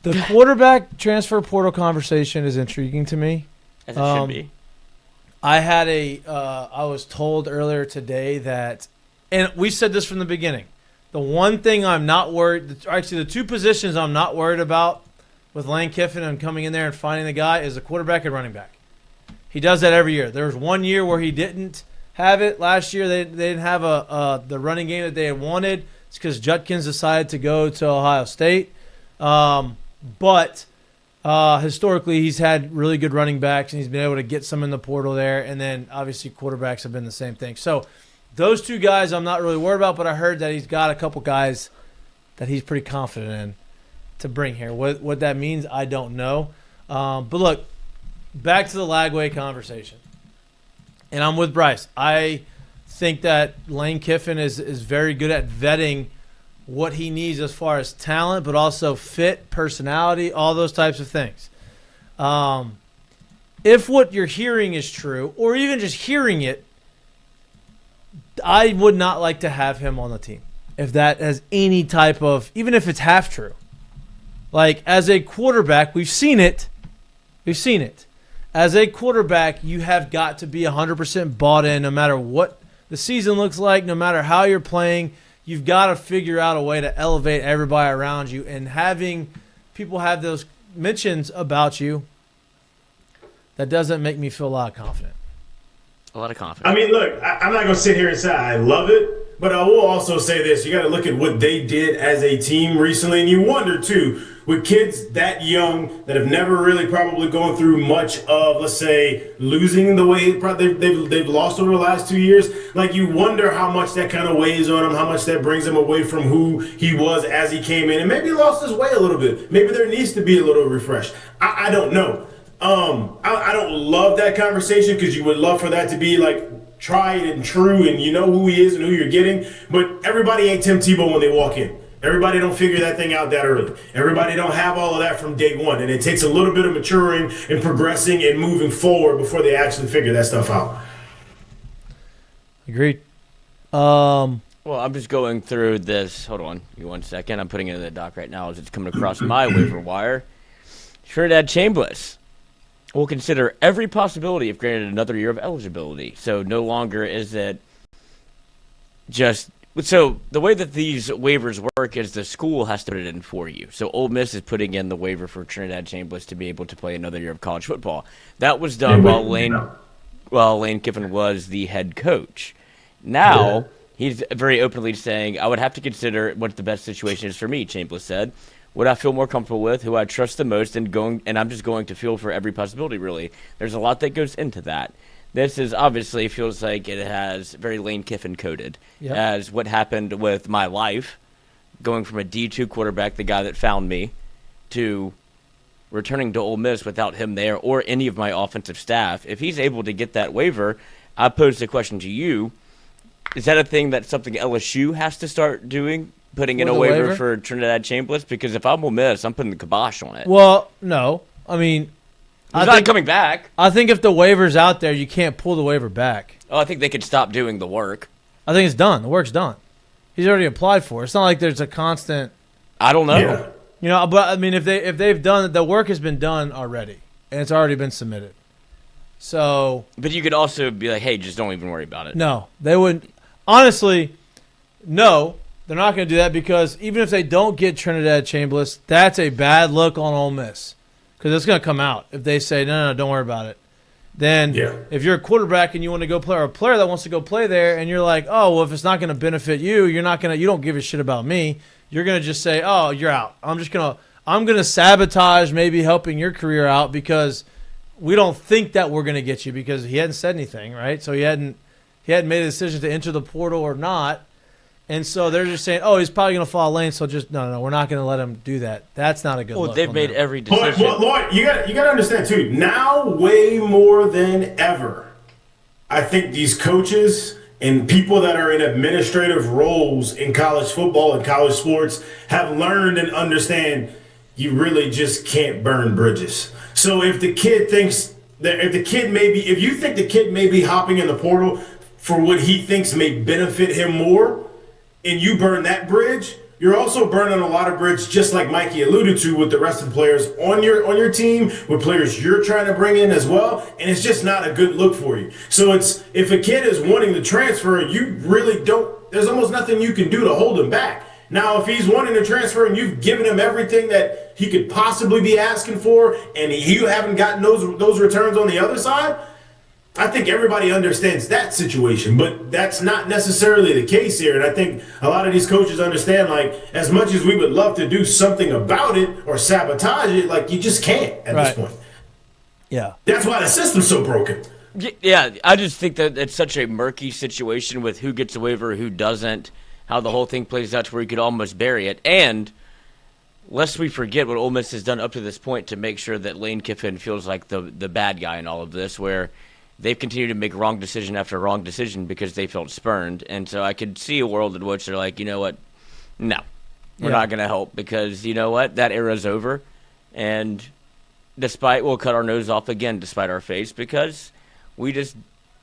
S1: The quarterback transfer portal conversation is intriguing to me.
S2: As it should be.
S1: I was told earlier today that, and we said this from the beginning, the one thing I'm not worried, actually the two positions I'm not worried about with Lane Kiffin and coming in there and finding the guy is the quarterback and running back. He does that every year. There was 1 year where he didn't have it. Last year they didn't have the running game that they had wanted. It's because Judkins decided to go to Ohio State. But historically, he's had really good running backs, and he's been able to get some in the portal there. And then, obviously, quarterbacks have been the same thing. So those two guys I'm not really worried about, but I heard that he's got a couple guys that he's pretty confident in to bring here. What that means, I don't know. But, look, back to the Lagway conversation. And I'm with Bryce. I think that Lane Kiffin is very good at vetting what he needs as far as talent, but also fit, personality, all those types of things. If what you're hearing is true, or even just hearing it, I would not like to have him on the team. If that has any type of, even if it's half true. Like, as a quarterback, we've seen it. As a quarterback, you have got to be 100% bought in no matter what the season looks like, no matter how you're playing. You've got to figure out a way to elevate everybody around you. And having people have those mentions about you, that doesn't make me feel a lot of confidence.
S2: A lot of confidence.
S3: I mean, look, I'm not going to sit here and say I love it, but I will also say this. You got to look at what they did as a team recently, and you wonder, too, with kids that young that have never really probably gone through much of, let's say, losing the way they've lost over the last 2 years, like you wonder how much that kind of weighs on him, how much that brings him away from who he was as he came in, and maybe he lost his way a little bit. Maybe there needs to be a little refresh. I don't know. I don't love that conversation because you would love for that to be like tried and true and you know who he is and who you're getting, but everybody ain't Tim Tebow when they walk in. Everybody don't figure that thing out that early. Everybody don't have all of that from day one, and it takes a little bit of maturing and progressing and moving forward before they actually figure that stuff out.
S1: Agreed.
S2: Well, I'm just going through this. Hold on, give me 1 second. I'm putting it in the doc right now as it's coming across my waiver wire. Trinidad Chambliss will consider every possibility if granted another year of eligibility. So no longer is it just – so the way that these waivers work is the school has to put it in for you. So Ole Miss is putting in the waiver for Trinidad Chambliss to be able to play another year of college football. That was done while Lane Kiffin was the head coach. Now he's very openly saying, I would have to consider what the best situation is for me, Chambliss said. What I feel more comfortable with, who I trust the most, and I'm just going to feel for every possibility, really. There's a lot that goes into that. This is obviously feels like it has very Lane Kiffin coded as what happened with my life, going from a D2 quarterback, the guy that found me, to returning to Ole Miss without him there or any of my offensive staff. If he's able to get that waiver, I pose the question to you, is that a thing that something LSU has to start doing, putting in a waiver for Trinidad Chambliss? Because if I'm Ole Miss, I'm putting the kibosh on it.
S1: Well, no. I mean,
S2: he's not coming back.
S1: I think if the waiver's out there, you can't pull the waiver back.
S2: Oh, I think they could stop doing the work.
S1: I think it's done. The work's done. He's already applied for it. It's not like there's a constant.
S2: I don't know.
S3: Yeah.
S1: You know, but I mean, if they've done it, the work has been done already, and it's already been submitted. So.
S2: But you could also be like, hey, just don't even worry about it.
S1: No, they wouldn't. Honestly, no, they're not going to do that because even if they don't get Trinidad Chambliss, that's a bad look on Ole Miss. Because it's going to come out if they say, no, don't worry about it. Then if you're a quarterback and you want to go play, or a player that wants to go play there, and you're like, oh, well, if it's not going to benefit you, you don't give a shit about me. You're going to just say, oh, you're out. I'm going to sabotage maybe helping your career out because we don't think that we're going to get you because he hadn't said anything, right? So he hadn't made a decision to enter the portal or not. And so they're just saying, oh, he's probably going to follow Lane, so just no, we're not going to let him do that. That's not a good look.
S2: Well, they've made every decision.
S3: But Lloyd, you got to understand, too, now way more than ever, I think these coaches and people that are in administrative roles in college football and college sports have learned and understand you really just can't burn bridges. So if the kid thinks that if you think the kid may be hopping in the portal for what he thinks may benefit him more, and you burn that bridge, you're also burning a lot of bridge, just like Mikey alluded to, with the rest of the players on your team, with players you're trying to bring in as well, and it's just not a good look for you. So it's, if a kid is wanting to transfer, you really don't. There's almost nothing you can do to hold him back. Now, if he's wanting to transfer and you've given him everything that he could possibly be asking for, and you haven't gotten those returns on the other side, I think everybody understands that situation. But that's not necessarily the case here. And I think a lot of these coaches understand, like, as much as we would love to do something about it or sabotage it, like, you just can't at this point.
S1: Yeah.
S3: That's why the system's so broken.
S2: Yeah, I just think that it's such a murky situation with who gets a waiver, who doesn't, how the whole thing plays out to where you could almost bury it. And lest we forget what Ole Miss has done up to this point to make sure that Lane Kiffin feels like the bad guy in all of this, where they've continued to make wrong decision after wrong decision because they felt spurned. And so I could see a world in which they're like, you know what, no, we're not going to help because, you know what, that era's over. And we'll cut our nose off again despite our face because we just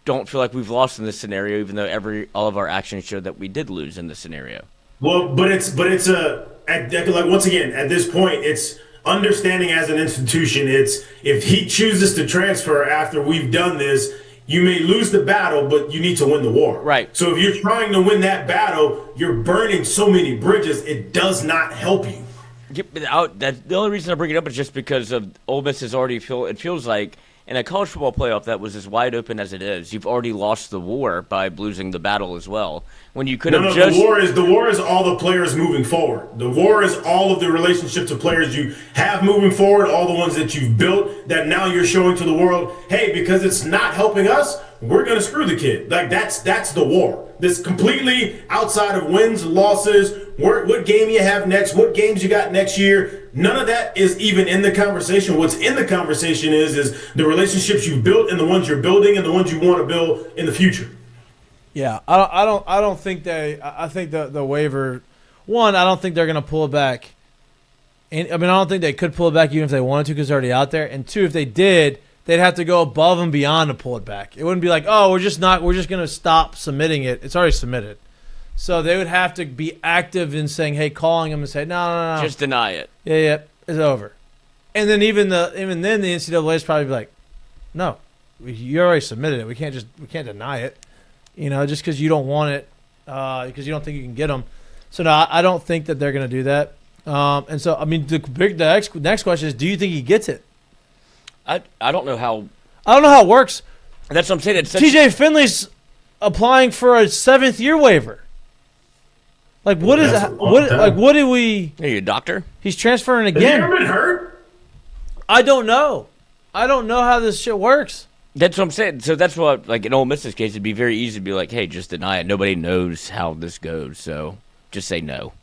S2: don't feel like we've lost in this scenario, even though all of our actions show that we did lose in this scenario.
S3: Well, but it's like, once again, at this point, it's understanding as an institution. It's, if he chooses to transfer after we've done this, you may lose the battle, but you need to win the war.
S2: Right.
S3: So if you're trying to win that battle, you're burning so many bridges, it does not help you.
S2: The only reason I bring it up is just because of Ole Miss has already it feels like in a college football playoff that was as wide open as it is, you've already lost the war by losing the battle as well. When you could have just
S3: the war is all the players moving forward. The war is all of the relationships of players you have moving forward, all the ones that you've built that now you're showing to the world, hey, because it's not helping us, we're gonna screw the kid. Like that's the war. This completely outside of wins, losses, what game you have next, what games you got next year. None of that is even in the conversation. What's in the conversation is the relationships you've built and the ones you're building and the ones you want to build in the future.
S1: Yeah, I don't think I think the waiver, one, I don't think they're going to pull it back. And, I don't think they could pull it back even if they wanted to because it's already out there. And two, if they did, they'd have to go above and beyond to pull it back. It wouldn't be like, oh, we're just going to stop submitting it. It's already submitted. So they would have to be active in saying, hey, calling them and say, no.
S2: Just deny it.
S1: Yeah, it's over. And then even then the NCAA is probably like, no, you already submitted it. We can't deny it. Just because you don't want it, because you don't think you can get them. So no, I don't think that they're going to do that. And so the next question is, do you think he gets it?
S2: I don't know how.
S1: I don't know how it works.
S2: That's what I'm saying.
S1: TJ Finley's applying for a 7th year waiver. Like what is what do we?
S2: Are you a doctor?
S1: He's transferring again.
S3: Has he ever been hurt?
S1: I don't know. I don't know how this shit works.
S2: That's what I'm saying. So that's what, like in Ole Miss's case, it'd be very easy to be like, hey, just deny it. Nobody knows how this goes, so just say no.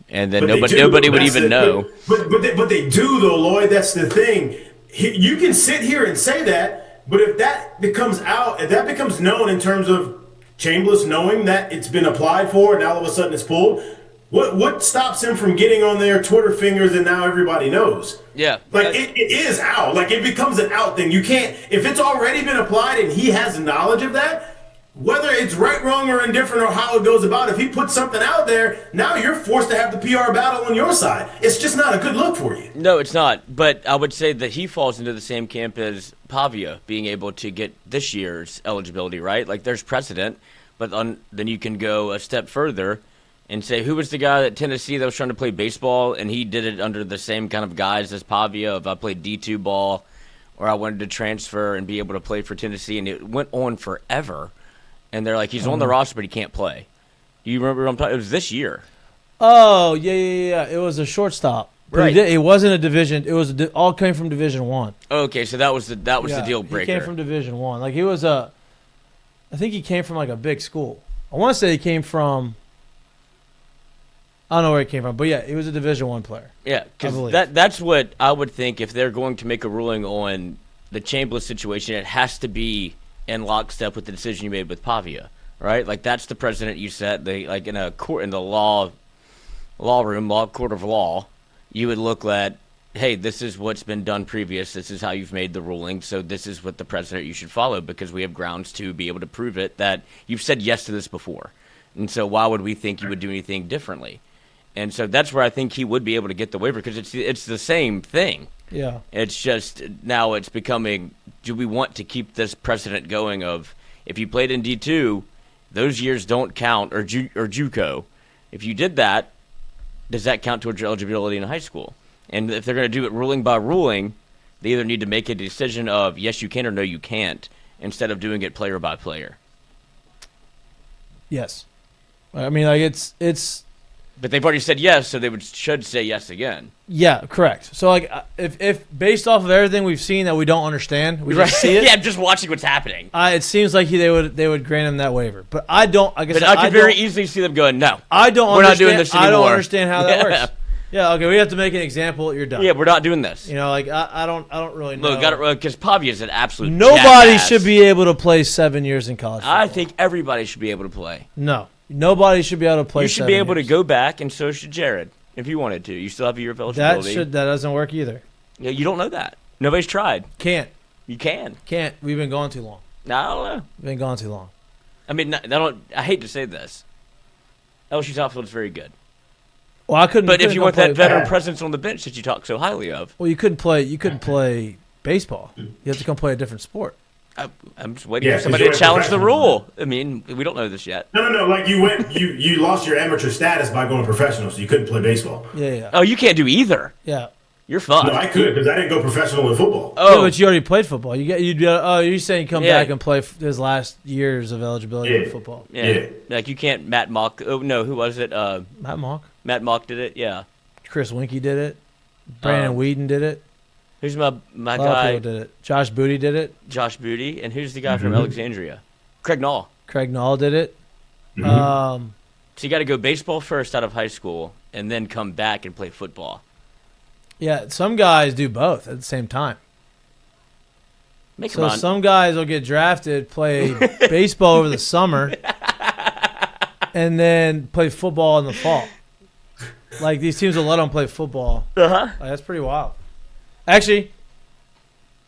S2: And then nobody would even know.
S3: But they do, though, Lloyd. That's the thing. You can sit here and say that, but if that becomes known in terms of Chambliss knowing that it's been applied for and all of a sudden it's pulled, what stops him from getting on their Twitter fingers and now everybody knows?
S2: Yeah.
S3: Like, it is out. Like, it becomes an out thing. You can't, if it's already been applied and he has knowledge of that, whether it's right, wrong, or indifferent or how it goes about, if he puts something out there, now you're forced to have the PR battle on your side. It's just not a good look for you.
S2: No, it's not. But I would say that he falls into the same camp as Pavia, being able to get this year's eligibility, right? Like, there's precedent, but then you can go a step further and say, who was the guy at Tennessee that was trying to play baseball, and he did it under the same kind of guise as Pavia, if I played D2 ball or I wanted to transfer and be able to play for Tennessee, and it went on forever. And they're like, he's on the roster, but he can't play. Do you remember what I'm talking? It was this year.
S1: Oh, yeah. It was a shortstop. But
S2: right.
S1: It wasn't a division. It was all came from Division I.
S2: Okay, so that was the deal breaker.
S1: He came from Division I. Like, he was I think he came from, like, a big school. I want to say he came from, I don't know where he came from, but yeah, he was a Division I player.
S2: Yeah, because that's what I would think if they're going to make a ruling on the Chambliss situation, it has to be in lockstep with the decision you made with Pavia, right? Like, that's the precedent you set. Like, in a court, in the court of law, you would look at, hey, this is what's been done previous. This is how you've made the ruling. So this is what the precedent you should follow because we have grounds to be able to prove it that you've said yes to this before. And so why would we think you would do anything differently? And so that's where I think he would be able to get the waiver because it's the same thing.
S1: Yeah.
S2: It's just now it's becoming, do we want to keep this precedent going of if you played in D2, those years don't count, or JUCO. If you did that, does that count towards your eligibility in high school? And if they're going to do it ruling by ruling, they either need to make a decision of yes, you can or no, you can't, instead of doing it player by player.
S1: Yes. I mean, like it's.
S2: But they've already said yes, so they should say yes again.
S1: Yeah, correct. So, like, if based off of everything we've seen that we don't understand, we just see it.
S2: Yeah, just watching what's happening.
S1: It seems like they would grant him that waiver, but I don't. I
S2: could very easily see them going, no.
S1: I don't.
S2: We're not doing this anymore.
S1: I don't understand how that works. Yeah, okay, we have to make an example. You're done.
S2: Yeah, we're not doing this.
S1: You know, like I don't really know.
S2: Look, because Pavia is an absolute.
S1: Nobody
S2: jackass.
S1: should be able to play 7 years in college football.
S2: I think everybody should be able to play.
S1: No, nobody should be able to play.
S2: You should be able to go back, and so should Jared, if you wanted to. You still have a year of eligibility.
S1: That doesn't work either.
S2: Yeah, you don't know that. Nobody's tried.
S1: Can't.
S2: You can.
S1: Can't. We've been gone too long.
S2: No, I don't know.
S1: We've been gone too long.
S2: I mean, I hate to say this. LSU's outfield is very good.
S1: Well, I couldn't.
S2: But if you want that veteran presence on the bench that you talk so highly of,
S1: well, you couldn't play baseball. You have to come play a different sport.
S2: I'm just waiting for somebody to challenge the rule. I mean, we don't know this yet.
S3: No. Like you lost your amateur status by going professional, so you couldn't play baseball.
S1: Yeah.
S2: Oh, you can't do either.
S1: Yeah.
S2: You're fucked.
S3: No, I could because I didn't go professional in football.
S2: Oh,
S3: yeah,
S1: but you already played football. You're saying come back and play his last years of eligibility in football.
S2: Yeah. Like you can't. Matt Mock. Oh no, who was it?
S1: Matt Mock.
S2: Matt Mock did it. Yeah.
S1: Chris Winkie did it. Brandon Whedon did it.
S2: Who's my
S1: a lot
S2: guy?
S1: Of people did it. Josh Booty did it.
S2: Josh Booty, and who's the guy from Alexandria? Craig Nall.
S1: Craig Nall did it.
S2: So you got to go baseball first out of high school, and then come back and play football.
S1: Yeah, some guys do both at the same time. So some guys will get drafted, play baseball over the summer, and then play football in the fall. Like these teams will let them play football. Like, that's pretty wild. Actually,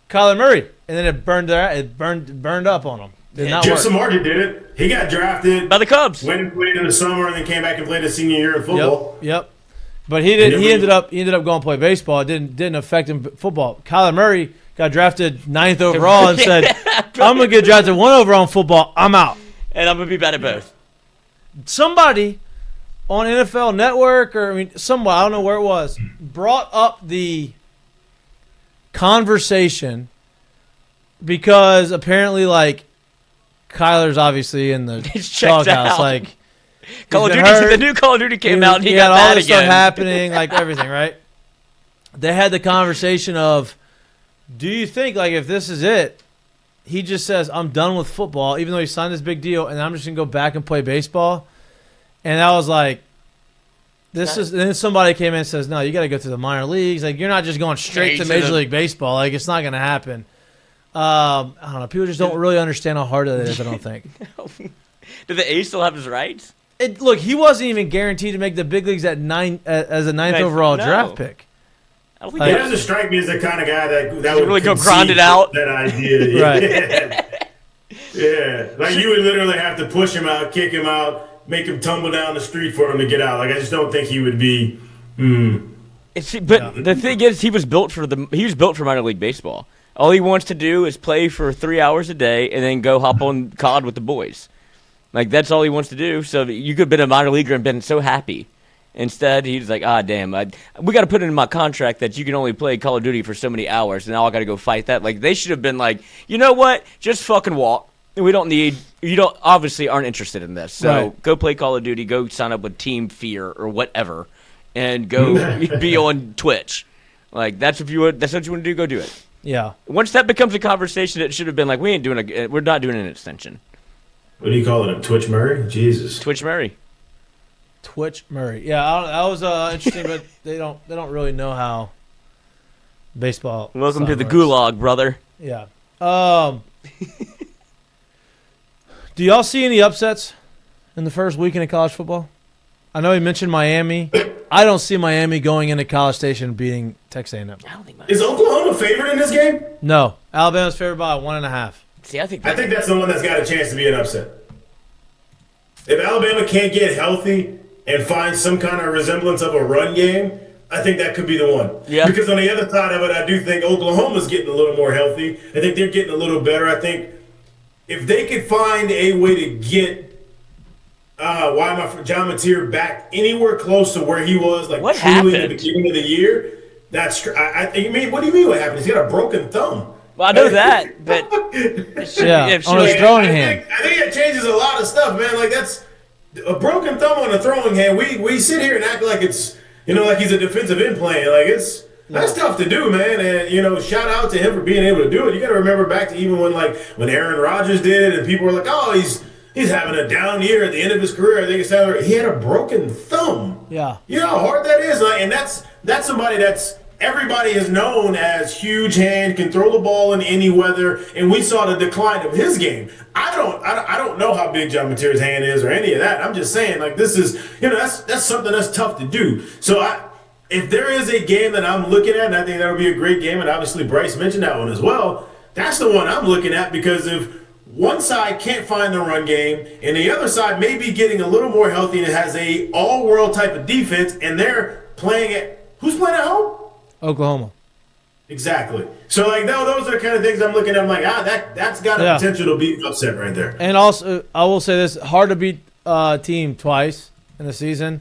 S1: Kyler Murray, and then it burned up on him. Did not
S3: Jeff
S1: work.
S3: Samardzija did it. He got drafted
S2: by the Cubs.
S3: Went and played in the summer, and then came back and played his senior year in football.
S1: Yep. But he did. He ended up going to play baseball. It didn't affect him football. Kyler Murray got drafted 9th overall and said, "I'm gonna get drafted 1 overall in football. I'm out,
S2: and I'm gonna be bad at both."
S1: Somebody on NFL Network somewhere, I don't know where it was, brought up the conversation because apparently, like, Kyler's obviously in the doghouse. Like,
S2: Call of Duty, the new Call of Duty came out, and he got
S1: all
S2: bad
S1: this
S2: again.
S1: stuff happening, like everything, right? They had the conversation of, do you think, like, if this is it, he just says, I'm done with football, even though he signed this big deal, and I'm just going to go back and play baseball? And I was like, and then somebody came in and says, no, you got to go through the minor leagues. Like, you're not just going straight to Major League Baseball. Like, it's not going to happen. I don't know. People just don't really understand how hard it is, I don't think.
S2: Do the A's still have his rights?
S1: Look, he wasn't even guaranteed to make the big leagues at as a ninth overall draft pick.
S2: I don't think
S3: he doesn't strike me as the kind of guy that would
S2: really go grind it out.
S3: That idea,
S1: right?
S3: Yeah, like you would literally have to push him out, kick him out, make him tumble down the street for him to get out. Like I just don't think he would be.
S2: The thing is, he was built for minor league baseball. All he wants to do is play for 3 hours a day and then go hop on COD with the boys. Like, that's all he wants to do. So you could have been a minor leaguer and been so happy. Instead, he's like, damn, we got to put it in my contract that you can only play Call of Duty for so many hours, and now I got to go fight that. Like, they should have been like, you know what? Just fucking walk. We don't need – you obviously aren't interested in this. So Go play Call of Duty, go sign up with Team Fear or whatever, and go be on Twitch. Like, that's what you want to do, go do it.
S1: Yeah.
S2: Once that becomes a conversation, it should have been like, we're not doing an extension.
S3: What do you call it? Twitch Murray? Jesus.
S2: Twitch Murray.
S1: Yeah, that was interesting, but they don't really know how baseball.
S2: Welcome to the gulag, brother.
S1: Yeah. Do y'all see any upsets in the first weekend of college football? I know he mentioned Miami. I don't see Miami going into College Station and beating Texas A&M.
S3: Is Oklahoma favored in this game?
S1: No, Alabama's favored by 1.5.
S2: See, I think
S3: that's the one that's got a chance to be an upset. If Alabama can't get healthy and find some kind of resemblance of a run game, I think that could be the one.
S2: Yeah.
S3: Because on the other side of it, I do think Oklahoma's getting a little more healthy. I think they're getting a little better. I think if they could find a way to get John Mateer back anywhere close to where he was, like
S2: what
S3: truly
S2: happened?
S3: at the beginning of the year, that's I mean, what do you mean what happened? He's got a broken thumb.
S2: Well, I know that, but
S1: on his throwing hand.
S3: I think it changes a lot of stuff, man. Like that's a broken thumb on a throwing hand. We sit here and act like it's like he's a defensive end playing. Like that's tough to do, man. And shout out to him for being able to do it. You got to remember back to even when Aaron Rodgers did it, and people were like, "Oh, he's having a down year at the end of his career." I think he had a broken thumb.
S1: Yeah.
S3: You know how hard that is, and that's somebody that's. Everybody is known as huge hand, can throw the ball in any weather, and we saw the decline of his game. I don't know how big John Mateer's hand is or any of that. I'm just saying, like, this is, that's something that's tough to do. So if there is a game that I'm looking at, and I think that would be a great game, and obviously Bryce mentioned that one as well, that's the one I'm looking at, because if one side can't find the run game, and the other side may be getting a little more healthy and it has a all-world type of defense, and they're playing it, who's playing at home?
S1: Oklahoma.
S3: Exactly. So, like, those are the kind of things I'm looking at. I'm like, that's got a potential to be upset right there.
S1: And also, I will say this, hard to beat a team twice in the season.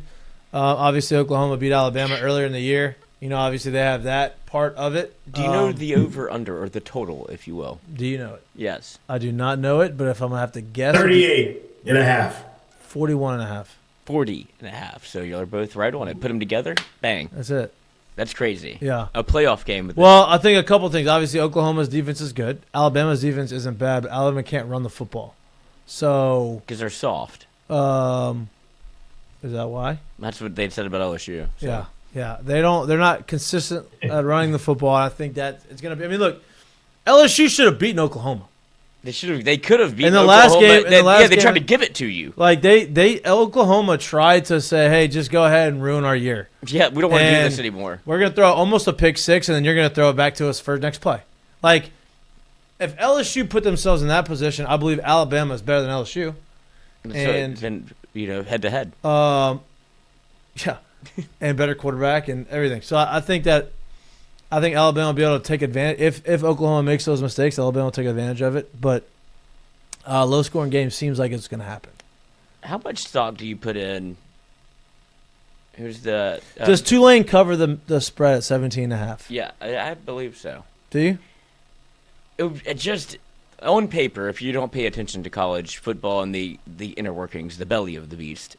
S1: Obviously, Oklahoma beat Alabama earlier in the year. Obviously, they have that part of it.
S2: Do you know the over-under, or the total, if you will?
S1: Do you know it?
S2: Yes.
S1: I do not know it, but if I'm going to have to guess.
S3: 38.5.
S1: 41.5.
S2: 40.5. So y'all are both right on it. Put them together, bang.
S1: That's it.
S2: That's crazy.
S1: Yeah.
S2: A playoff game.
S1: Well, I think a couple things. Obviously, Oklahoma's defense is good. Alabama's defense isn't bad, but Alabama can't run the football. So.
S2: Because they're soft.
S1: Is that why?
S2: That's what they said about LSU. So.
S1: Yeah. They're not consistent at running the football. I think that it's going to be. I mean, look, LSU should have beaten Oklahoma.
S2: They could have beaten
S1: in the
S2: Oklahoma.
S1: last game.
S2: They tried to give it to you.
S1: Like Oklahoma tried to say, "Hey, just go ahead and ruin our year."
S2: Yeah, we don't want to do this anymore.
S1: We're gonna throw almost a pick six, and then you're gonna throw it back to us for next play. Like, if LSU put themselves in that position, I believe Alabama is better than LSU.
S2: And then head to head.
S1: Yeah, and better quarterback and everything. So I think Alabama will be able to take advantage. If Oklahoma makes those mistakes, Alabama will take advantage of it. But low-scoring game seems like it's going to happen.
S2: How much stock do you put in? Who's the?
S1: Does Tulane cover the spread at 17.5?
S2: Yeah, I believe so.
S1: Do you?
S2: It just on paper, if you don't pay attention to college football and the inner workings, the belly of the beast,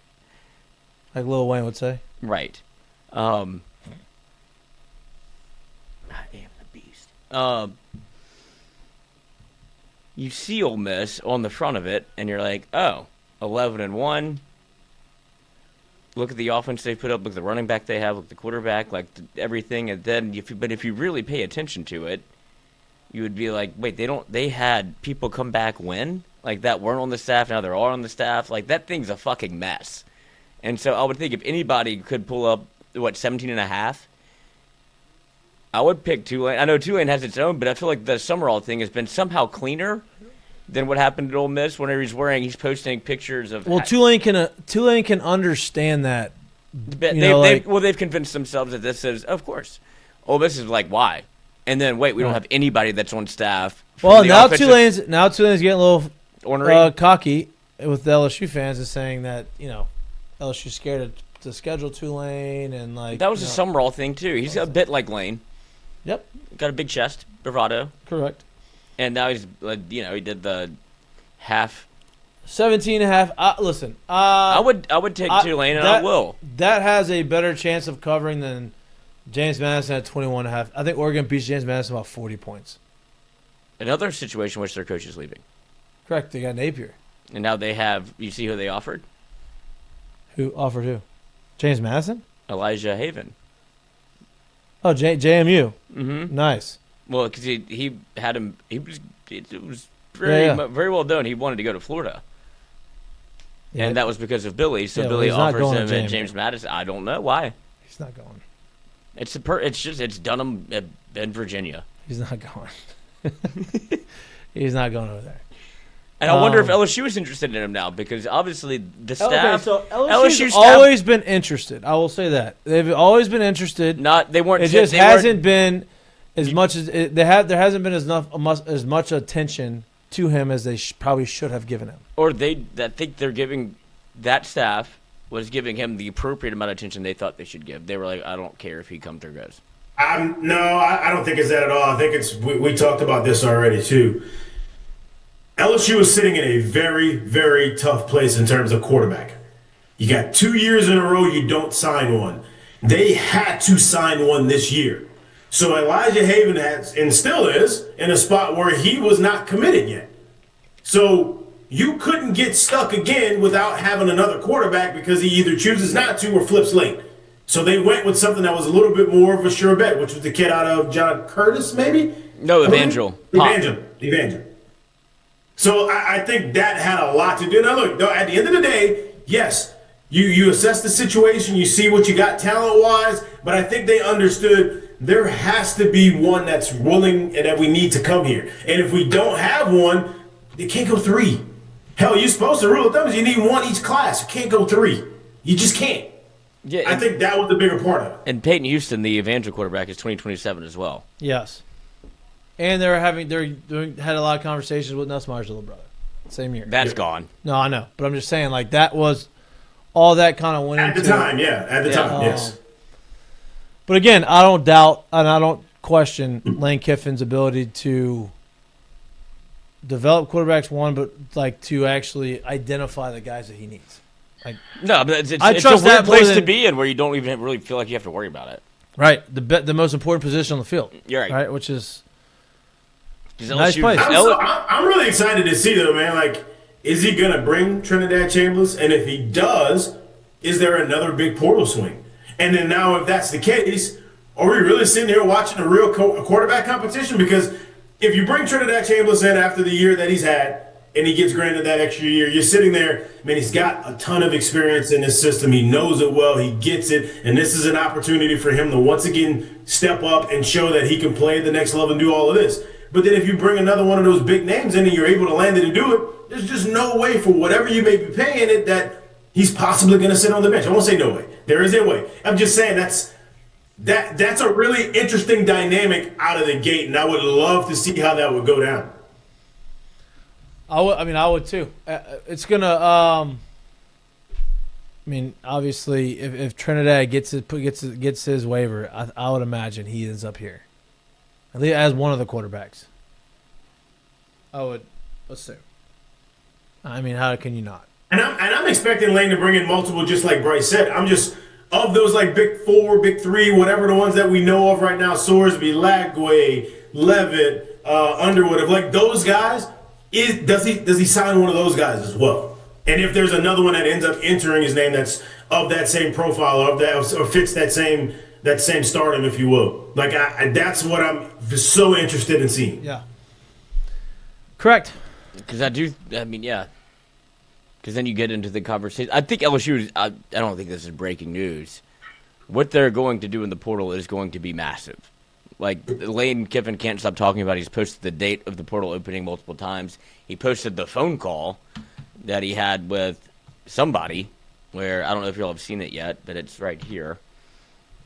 S1: like Lil Wayne would say.
S2: Right. I am the beast. You see Ole Miss on the front of it, and you're like, oh, 11-1. Look at the offense they put up. Look at the running back they have. Look at the quarterback. Like everything. And then, if you really pay attention to it, you would be like, wait, they had people come back when? Like that weren't on the staff. Now they're all on the staff. Like that thing's a fucking mess. And so I would think if anybody could pull up 17.5. I would pick Tulane. I know Tulane has its own, but I feel like the Summerall thing has been somehow cleaner than what happened at Ole Miss. Whenever he's posting pictures of.
S1: Well, Tulane can understand that.
S2: They've convinced themselves that this is, of course. Ole Miss is like, why? And then we don't have anybody that's on staff.
S1: Well, now Tulane's getting a little
S2: ornery,
S1: cocky with the LSU fans and saying that LSU's scared to schedule Tulane and like
S2: that was a Summerall thing too. He's a bit like Lane.
S1: Yep.
S2: Got a big chest, bravado.
S1: Correct.
S2: And now he's, he did the half.
S1: 17.5. Listen,
S2: I would take Tulane, and I will.
S1: That has a better chance of covering than James Madison at 21.5. I think Oregon beats James Madison about 40 points.
S2: Another situation in which their coach is leaving.
S1: Correct. They got Napier.
S2: And now they have. You see who they offered?
S1: Who offered who? James Madison?
S2: Elijah Haven.
S1: Oh, JMU.
S2: Mm-hmm.
S1: Nice.
S2: Well, because he had him. It was very well done. He wanted to go to Florida. Yeah. And that was because of Billy. So Billy offers him at James Madison. I don't know why.
S1: He's not going.
S2: It's Dunham in Virginia.
S1: He's not going. He's not going over there.
S2: And I wonder if LSU is interested in him now because obviously the staff.
S1: Okay, so
S2: LSU staff,
S1: always been interested. I will say that they've always been interested.
S2: They weren't.
S1: It just hasn't been as much as there hasn't been as much attention to him as they probably should have given him.
S2: Or I think they're giving that staff was giving him the appropriate amount of attention they thought they should give. They were like, I don't care if he comes or goes.
S3: No, I don't think it's that at all. I think it's we talked about this already too. LSU is sitting in a very, very tough place in terms of quarterback. You got 2 years in a row you don't sign one. They had to sign one this year. So Elijah Haven has, and still is, in a spot where he was not committed yet. So you couldn't get stuck again without having another quarterback because he either chooses not to or flips late. So they went with something that was a little bit more of a sure bet, which was the kid out of John Curtis, maybe?
S2: No, Evangel.
S3: Evangel. So I think that had a lot to do. Now, look, at the end of the day, yes, you assess the situation, you see what you got talent-wise, but I think they understood there has to be one that's willing and that we need to come here. And if we don't have one, they can't go 3. Hell, you're supposed to rule of thumb is you need 1 each class. You can't go 3. You just can't.
S2: Yeah,
S3: I think that was the bigger part of it.
S2: And Peyton Houston, the Evangel quarterback, is 2027 as well.
S1: Yes. And had a lot of conversations with Nussmeier's little brother. Same year.
S2: That's gone.
S1: No, I know. But I'm just saying, like, that was all that kind of went
S3: into. At the time, yes.
S1: But again, I don't doubt and I don't question Lane Kiffin's ability to develop quarterbacks, but like to actually identify the guys that he needs. Like,
S2: no, but it's a weird place to be in where you don't even really feel like you have to worry about it.
S1: Right. The most important position on the field.
S2: You're right.
S1: Right, which is
S3: nice place. I'm really excited to see, though, man. Like, is he going to bring Trinidad Chambers? And if he does, is there another big portal swing? And then now, if that's the case, are we really sitting here watching a real quarterback competition? Because if you bring Trinidad Chambers in after the year that he's had, and he gets granted that extra year, you're sitting there, man, he's got a ton of experience in this system. He knows it well. He gets it. And this is an opportunity for him to once again step up and show that he can play at the next level and do all of this. But then if you bring another one of those big names in and you're able to land it and do it, there's just no way for whatever you may be paying it that he's possibly going to sit on the bench. I won't say no way. There is a way. I'm just saying that's a really interesting dynamic out of the gate, and I would love to see how that would go down.
S1: I would too. It's gonna. Obviously, if Trinidad gets his waiver, I would imagine he ends up here, at least as one of the quarterbacks. I would assume. How can you not?
S3: And I'm expecting Lane to bring in multiple, just like Bryce said. I'm just of those like big 4, big 3, whatever the ones that we know of right now. Sorsby, Lagway, Levitt, Underwood. Of like those guys. Does he sign one of those guys as well? And if there's another one that ends up entering his name that's of that same profile or fits that same stardom, if you will, like that's what I'm so interested in seeing.
S1: Yeah, correct.
S2: Because Because then you get into the conversation. I think LSU. I don't think this is breaking news. What they're going to do in the portal is going to be massive. Like, Lane Kiffin can't stop talking about it. He's posted the date of the portal opening multiple times. He posted the phone call that he had with somebody where, I don't know if you all have seen it yet, but it's right here,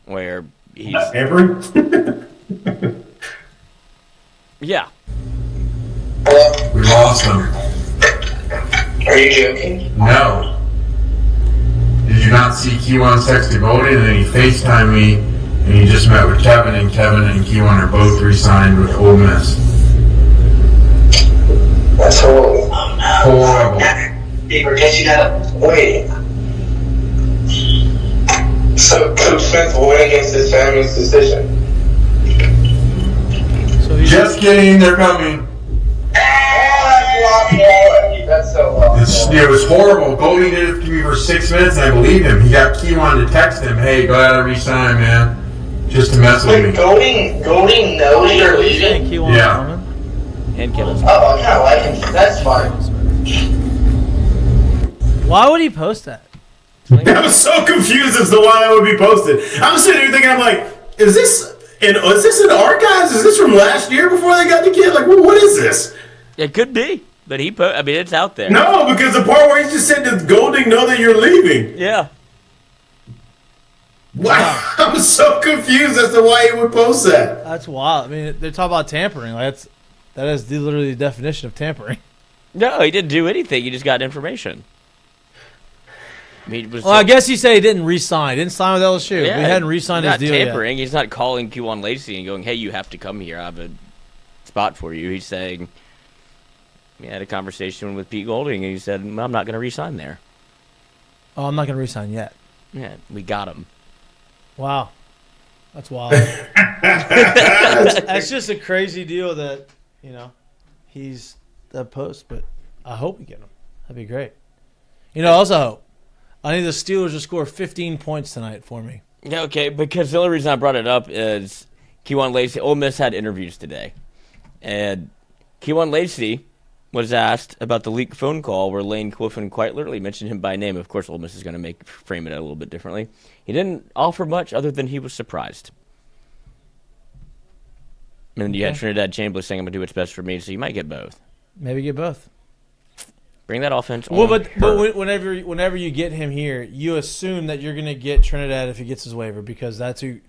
S2: where he's...
S5: Tampering?
S2: Yeah.
S5: We lost him.
S6: Are you joking?
S5: No. Did you not see Keywan's text devoted, and then he FaceTimed me, and he just met with Kevin and Keywan are both re-signed with Ole Miss.
S6: That's horrible. Oh, no.
S5: Horrible.
S6: Beaver, guess you gotta wait. So Coach Smith will win against his family's decision.
S1: So
S5: just kidding, they're coming.
S6: That's so long.
S5: It was horrible. Goldie did it to me for 6 minutes, and I believed him. He got Keywan to text him, "Hey, go ahead and re-sign, man," just to mess with me.
S6: Goldie knows you're leaving?
S5: Yeah.
S2: And Kevin.
S6: Oh, I kind of like him. That's fine.
S1: Why would he post that?
S3: I was so confused as to why that would be posted. I'm sitting here thinking, I'm like, is this in the archives? Is this from last year before they got the kid? Like, what is this?
S2: It could be. But I mean, it's out there.
S3: No, because the part where he just said, does Golding know that you're leaving?
S2: Yeah.
S3: Wow. I'm so confused as to why he would post that.
S1: That's wild. I mean, they're talking about tampering. That is literally the definition of tampering.
S2: No, he didn't do anything. He just got information. I mean,
S1: I guess he said he didn't re-sign. He didn't sign with LSU.
S2: Yeah,
S1: he hadn't re-signed his deal
S2: He's not
S1: yet.
S2: tampering. He's not calling Q1 Lacey and going, hey, you have to come here. I have a spot for you. He's saying he had a conversation with Pete Golding, and he said, I'm not going to re-sign there.
S1: Oh, I'm not going to re-sign yet.
S2: Yeah, we got him.
S1: Wow. That's wild. That's just a crazy deal that, he's that post, but I hope we get him. That'd be great. I also hope. I need the Steelers to score 15 points tonight for me.
S2: Yeah, okay, because the only reason I brought it up is Q1 Lacey. Ole Miss had interviews today, and Q1 Lacey was asked about the leaked phone call where Lane Kiffin quite literally mentioned him by name. Of course, Ole Miss is going to frame it a little bit differently. He didn't offer much other than he was surprised. And you had Trinidad Chambers saying, I'm going to do what's best for me, so you might get both.
S1: Maybe get both.
S2: Bring that offense on.
S1: Well, but whenever you get him here, you assume that you're going to get Trinidad if he gets his waiver because that's who,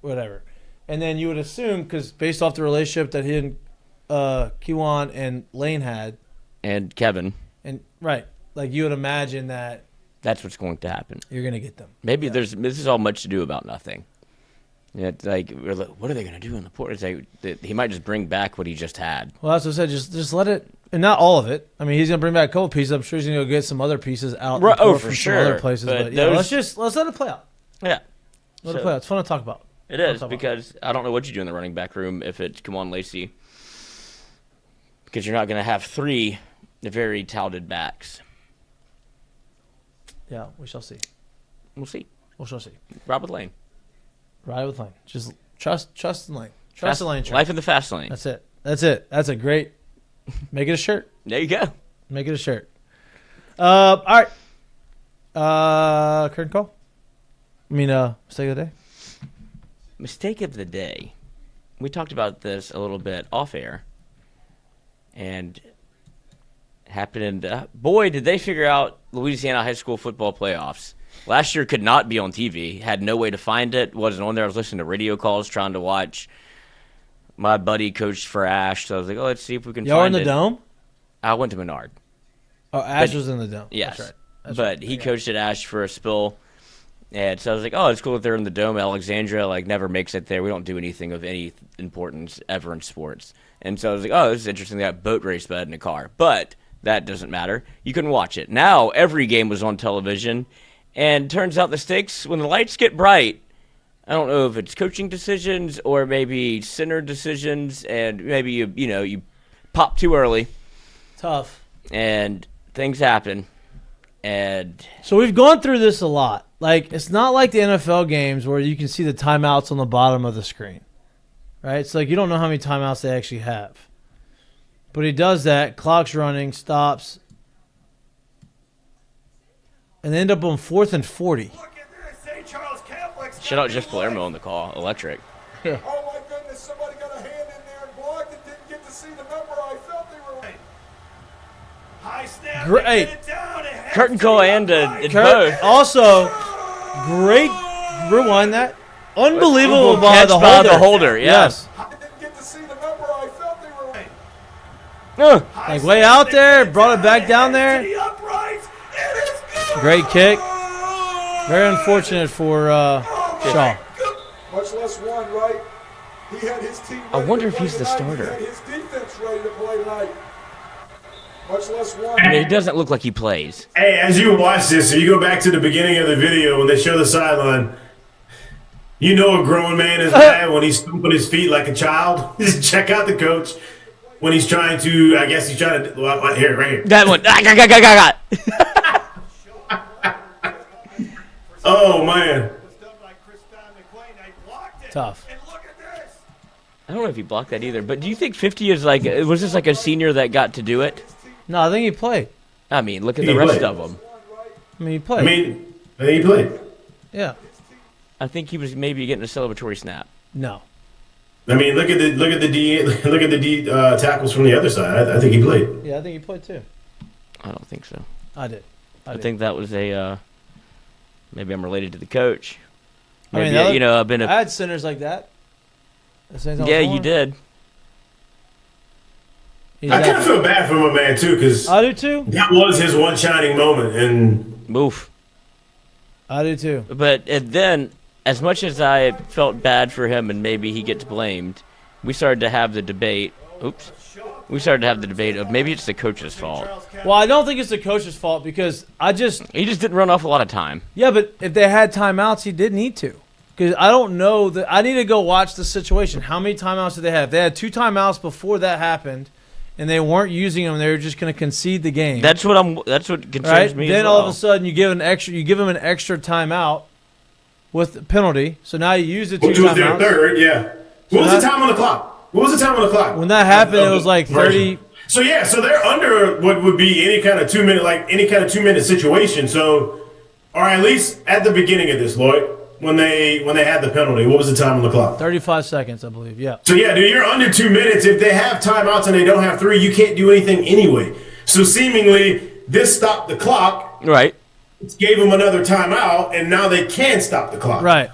S1: whatever. And then you would assume, because based off the relationship that he and Kiwan and Lane had.
S2: And Kevin.
S1: And right. Like you would imagine that.
S2: That's what's going to happen.
S1: You're going to get them.
S2: Maybe this is all much to do about nothing. It's like, what are they going to do in the port? It's like, he might just bring back what he just had.
S1: Well, that's what I said. Just let it, and not all of it. I mean, he's going to bring back a couple pieces. I'm sure he's going to go get some other pieces out.
S2: For sure.
S1: Some other places. But let's let it play out.
S2: Yeah.
S1: Let it play out. It's fun to talk about.
S2: It is, because I don't know what you do in the running back room if it's Q1 Lacey. Because you're not going to have three very touted backs.
S1: Yeah, we shall see.
S2: We'll see.
S1: We shall see.
S2: Ride with Lane.
S1: Ride with Lane. Just trust in Lane. Trust in Lane.
S2: Life in the fast lane.
S1: That's it. That's a great. Make it a shirt.
S2: There you go.
S1: Make it a shirt. All right. Curtain call. Mistake of the day.
S2: Mistake of the day. We talked about this a little bit off air. And happened. Boy, did they figure out Louisiana high school football playoffs. Last year could not be on TV. Had no way to find it. Wasn't on there. I was listening to radio calls trying to watch. My buddy coached for Ash, so I was like, let's see if we can find it.
S1: Y'all in the Dome?
S2: I went to Menard.
S1: Oh, Ash was in the Dome.
S2: Yes.
S1: That's right.
S2: But he coached at Ash for a spill. And so I was like, it's cool that they're in the Dome. Alexandria, never makes it there. We don't do anything of any importance ever in sports. And so I was like, this is interesting. They got boat race bed in a car. But that doesn't matter. You couldn't watch it. Now every game was on television. And turns out the stakes, when the lights get bright, I don't know if it's coaching decisions or maybe center decisions, and maybe you pop too early.
S1: Tough.
S2: And things happen. And
S1: so we've gone through this a lot. It's not like the NFL games where you can see the timeouts on the bottom of the screen. Right? It's like you don't know how many timeouts they actually have. But he does that, clock's running, stops, and they end up on 4th and 40.
S2: Shout out Jeff Palermo on the call. Electric.
S1: Yeah.
S7: Oh my goodness, somebody got a hand in there and blocked it. Didn't get to see the number. I felt they were.
S8: High snap.
S1: Great.
S2: Curtain call and both.
S1: Also, great. Rewind that. Unbelievable by
S2: catch
S1: the
S2: by
S1: holder.
S2: the holder.
S1: Yes.
S7: I didn't get to see the number. I felt they were.
S1: Way out there, brought it back down there. Great kick. Very unfortunate for Shaw.
S7: Much less one, right? He had his team.
S2: I wonder if he's the starter.
S7: He had his defense ready to play tonight. Much less one.
S2: I mean, it doesn't look like he plays.
S3: Hey, as you watch this, so you go back to the beginning of the video when they show the sideline, you know a grown man is mad when he's stomping his feet like a child. Just check out the coach when he's trying to, I guess he's trying to, here, right here.
S2: That one.
S3: Oh, man.
S1: Tough.
S2: I don't know if he blocked that either, but do you think 50 is was this like a senior that got to do it?
S1: No, I think he played.
S2: I mean, look at the rest of them.
S1: I mean, he played.
S3: I think he played.
S1: Yeah.
S2: I think he was maybe getting a celebratory snap.
S1: No.
S3: I mean, look at the D tackles from the other side. I think he played.
S1: Yeah, I think he played too.
S2: I don't think so.
S1: I did.
S2: I think that was a maybe I'm related to the coach. Maybe,
S1: I mean,
S2: I've been
S1: I had centers like that.
S2: Yeah, you did.
S3: I kind of feel bad for my man too, because
S1: I do too.
S3: That was his one shining moment, and
S2: move.
S1: I do too.
S2: But then, as much as I felt bad for him and maybe he gets blamed, we started to have the debate. We started to have the debate of maybe it's the coach's fault.
S1: Well, I don't think it's the coach's fault because he just
S2: didn't run off a lot of time.
S1: Yeah, but if they had timeouts, he did need to. Because I don't know that I need to go watch the situation. How many timeouts did they have? They had 2 timeouts before that happened, and they weren't using them. They were just going to concede the game.
S2: That's what concerns me.
S1: Then
S2: as well.
S1: all of a sudden you give them an extra timeout with a penalty. So now you use the 2
S3: which was their
S1: timeouts.
S3: third. Yeah. What was the time on the clock? When
S1: that happened, it was like 30.
S3: So they're under what would be any kind of 2 minute situation. So, or at least at the beginning of this, Lloyd, when they had the penalty, what was the time on the clock?
S1: 35 seconds, I believe. Yeah.
S3: So dude, you're under 2 minutes. If they have timeouts and they don't have 3, you can't do anything anyway. So seemingly, this stopped the clock.
S2: Right.
S3: It gave them another timeout, and now they can stop the clock.
S1: Right.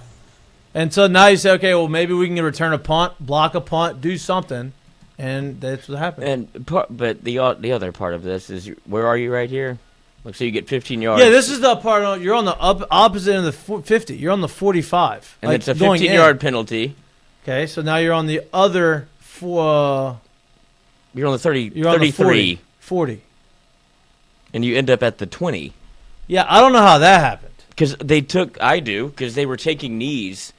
S1: And so now you say, okay, well, maybe we can return a punt, block a punt, do something, and that's what happened.
S2: But the other part of this is, where are you right here? Like, so you get 15 yards.
S1: Yeah, this is the part. You're on the opposite end of the 50. You're on the 45.
S2: And it's a 15-yard penalty.
S1: Okay, so now you're on the other
S2: you're on the 30.
S1: You're on
S2: 33.
S1: The 40.
S2: And you end up at the 20.
S1: Yeah, I don't know how that happened.
S2: Because they were taking knees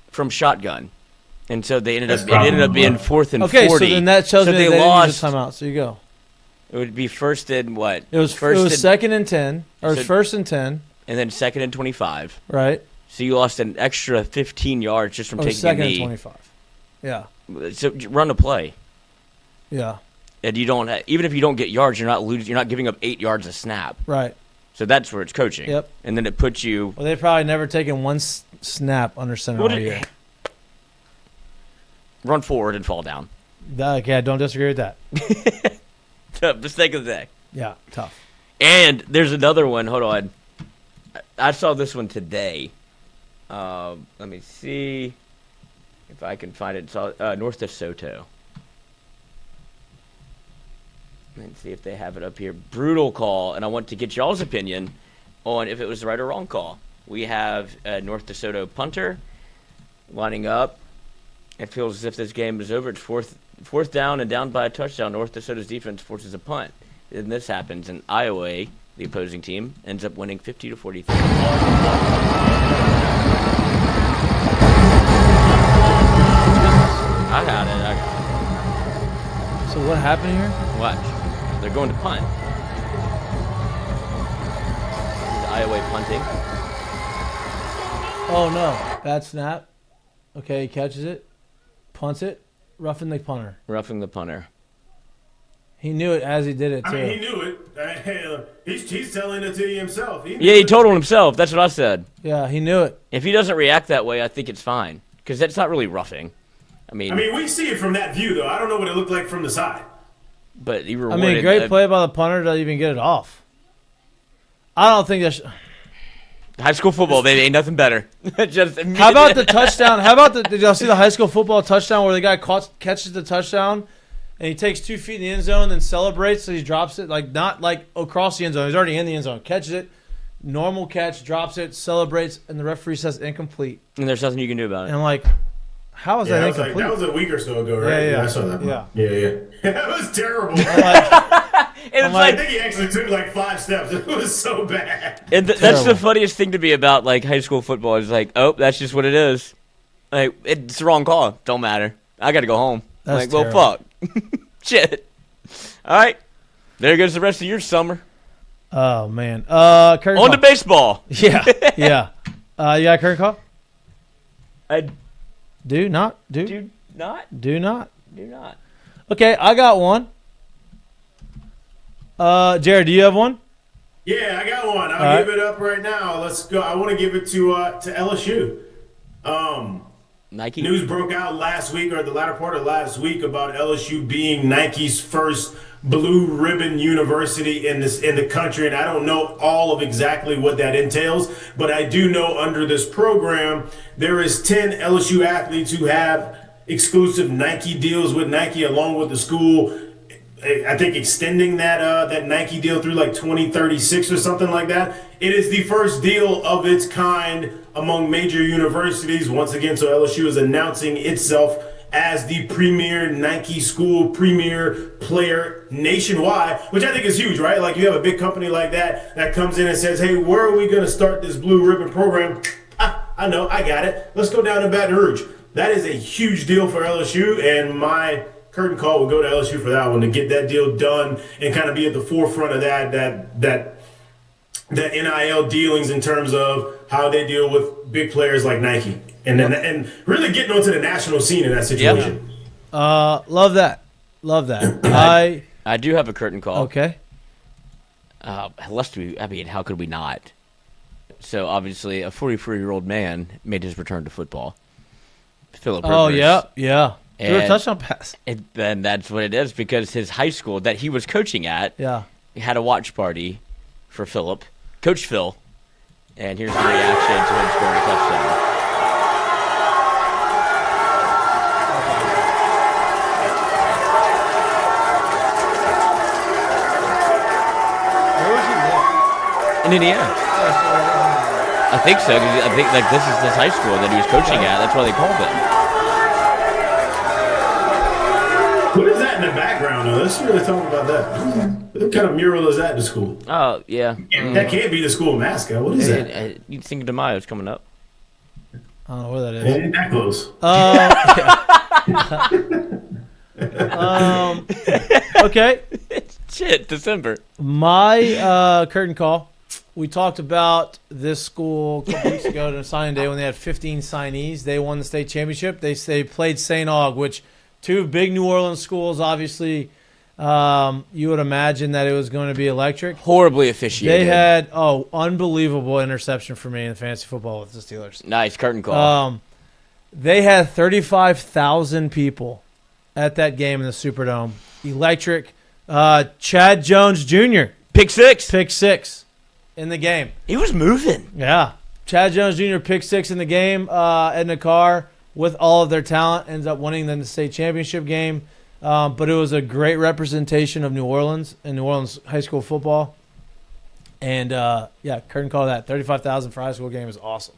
S2: from shotgun, and so it ended up being 4th and 40.
S1: Okay, so then that tells me
S2: they
S1: lost a timeout. So you go.
S2: It would be first and what?
S1: It was 2nd and 10, or 1st and 10,
S2: and then 2nd and 25.
S1: Right.
S2: So you lost an extra 15 yards just from taking a knee.
S1: 2nd and 25. Yeah.
S2: So run a play.
S1: Yeah.
S2: And you don't even if you don't get yards, you're not losing. You're not giving up 8 yards a snap.
S1: Right.
S2: So that's where it's coaching.
S1: Yep.
S2: And then it puts you.
S1: Well, they've probably never taken one snap under center all year.
S2: Run forward and fall down.
S1: Okay, I don't disagree with that.
S2: Tough mistake of the day.
S1: Yeah, tough.
S2: And there's another one. Hold on. I saw this one today. Let me see if I can find it. It's North DeSoto. Let's see if they have it up here. Brutal call, and I want to get y'all's opinion on if it was the right or wrong call. We have a North DeSoto punter lining up. It feels as if this game is over. It's fourth down and down by a touchdown. North DeSoto's defense forces a punt. And this happens, and Iowa, the opposing team, ends up winning 50-43. I got it.
S1: So what happened here?
S2: Watch. They're going to punt. This is Iowa punting.
S1: Oh, no. Bad snap. Okay, he catches it. Punts it. Roughing the punter.
S2: Roughing the punter.
S1: He knew it as he did it, too.
S3: I mean, he knew it. He's telling it to himself.
S2: He told on himself. That's what I said.
S1: Yeah, he knew it.
S2: If he doesn't react that way, I think it's fine. Because that's not really roughing. I mean,
S3: we see it from that view, though. I don't know what it looked like from the side.
S2: But he rewarded.
S1: Great play by the punter to even get it off. I don't think that's...
S2: High school football, baby, ain't nothing better.
S1: How about the touchdown? Did y'all see the high school football touchdown where the guy catches the touchdown and he takes 2 feet in the end zone and then celebrates, so he drops it, not across the end zone. He's already in the end zone. Catches it, normal catch, drops it, celebrates, and the referee says incomplete.
S2: And there's nothing you can do about it.
S1: And I'm like, how is that incomplete?
S3: That was a week or so ago, right?
S1: Yeah.
S3: I saw that.
S1: Yeah.
S3: That was terrible.
S2: I
S3: think he actually took 5 steps. It was so bad.
S2: And that's the funniest thing to me about high school football is that's just what it is. It's the wrong call. Don't matter. I got to go home.
S1: That's
S2: well, fuck. Shit. All right. There goes the rest of your summer.
S1: Oh, man. Curtain
S2: On to baseball.
S1: Yeah. Yeah. You got a curtain call?
S2: I
S1: do not.
S2: Do not.
S1: Okay, I got one. Jared, do you have one?
S3: Yeah, I got one. I'll give it up right now. Let's go. I want to give it to LSU.
S2: Nike?
S3: News broke out last week or the latter part of last week about LSU being Nike's first blue ribbon university in the country, and I don't know all of exactly what that entails, but I do know under this program there is 10 LSU athletes who have exclusive Nike deals with Nike along with the school. I think extending that Nike deal through like 2036 or something like that. It is the first deal of its kind among major universities. Once again, so LSU is announcing itself as the premier Nike school, premier player nationwide, which I think is huge, right? Like you have a big company like that comes in and says, hey, where are we going to start this blue ribbon program? I know, I got it. Let's go down to Baton Rouge. That is a huge deal for LSU, and my curtain call will go to LSU for that one to get that deal done and kind of be at the forefront of that NIL dealings in terms of how they deal with big players like Nike and really getting onto the national scene in that situation.
S1: Yep. Love that.
S2: I do have a curtain call.
S1: Okay.
S2: How could we not? So obviously, a 44-year-old man made his return to football. Philip Rivers.
S1: Oh yeah. Threw a touchdown pass.
S2: And that's what it is, because his high school that he was coaching at had a watch party for Philip, Coach Phil, and here's the reaction to him scoring a touchdown.
S1: Where was he live?
S2: In Indiana. I think so. 'Cause I think like this is his high school that he was coaching at. That's why they called it.
S3: What is that in the background, though? Let's really talk about that. What kind of mural is that in the school?
S2: Oh, yeah.
S3: That can't be the school mascot. What is that?
S2: You think de Mayo's coming up.
S1: I don't know where that is.
S3: Ain't that close?
S1: Okay.
S2: Shit, December.
S1: My curtain call. We talked about this school a couple weeks ago to signing day when they had 15 signees. They won the state championship. They played St. Aug, which two big New Orleans schools, obviously. You would imagine that it was going to be electric.
S2: Horribly officiated.
S1: They had, unbelievable interception for me in fantasy football with the Steelers.
S2: Nice curtain call.
S1: They had 35,000 people at that game in the Superdome. Electric. Chad Jones Jr.
S2: Pick six
S1: in the game.
S2: He was moving.
S1: Yeah. Chad Jones Jr. pick six in the game in the car with all of their talent. Ends up winning the state championship game. But it was a great representation of New Orleans and New Orleans high school football. And, curtain call that. 35,000 for a high school game is awesome.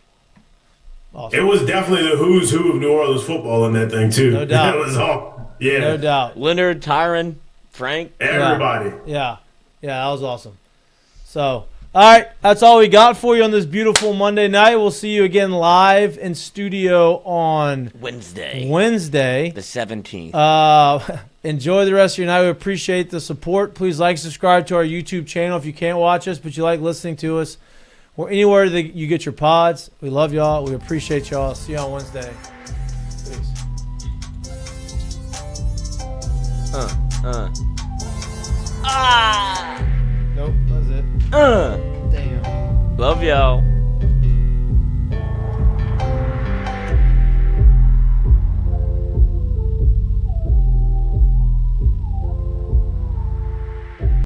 S3: It was definitely the who's who of New Orleans football in that thing, too.
S1: No doubt.
S3: It was all, yeah.
S1: No doubt.
S2: Leonard, Tyron, Frank.
S3: Everybody.
S1: Yeah, that was awesome. So, all right, that's all we got for you on this beautiful Monday night. We'll see you again live in studio on
S2: Wednesday,
S1: the
S2: 17th.
S1: Enjoy the rest of your night. We appreciate the support. Please like, subscribe to our YouTube channel if you can't watch us, but you like listening to us. Or anywhere that you get your pods. We love y'all. We appreciate y'all. See you on Wednesday. Peace. Nope, that's it.
S2: Damn. Love y'all.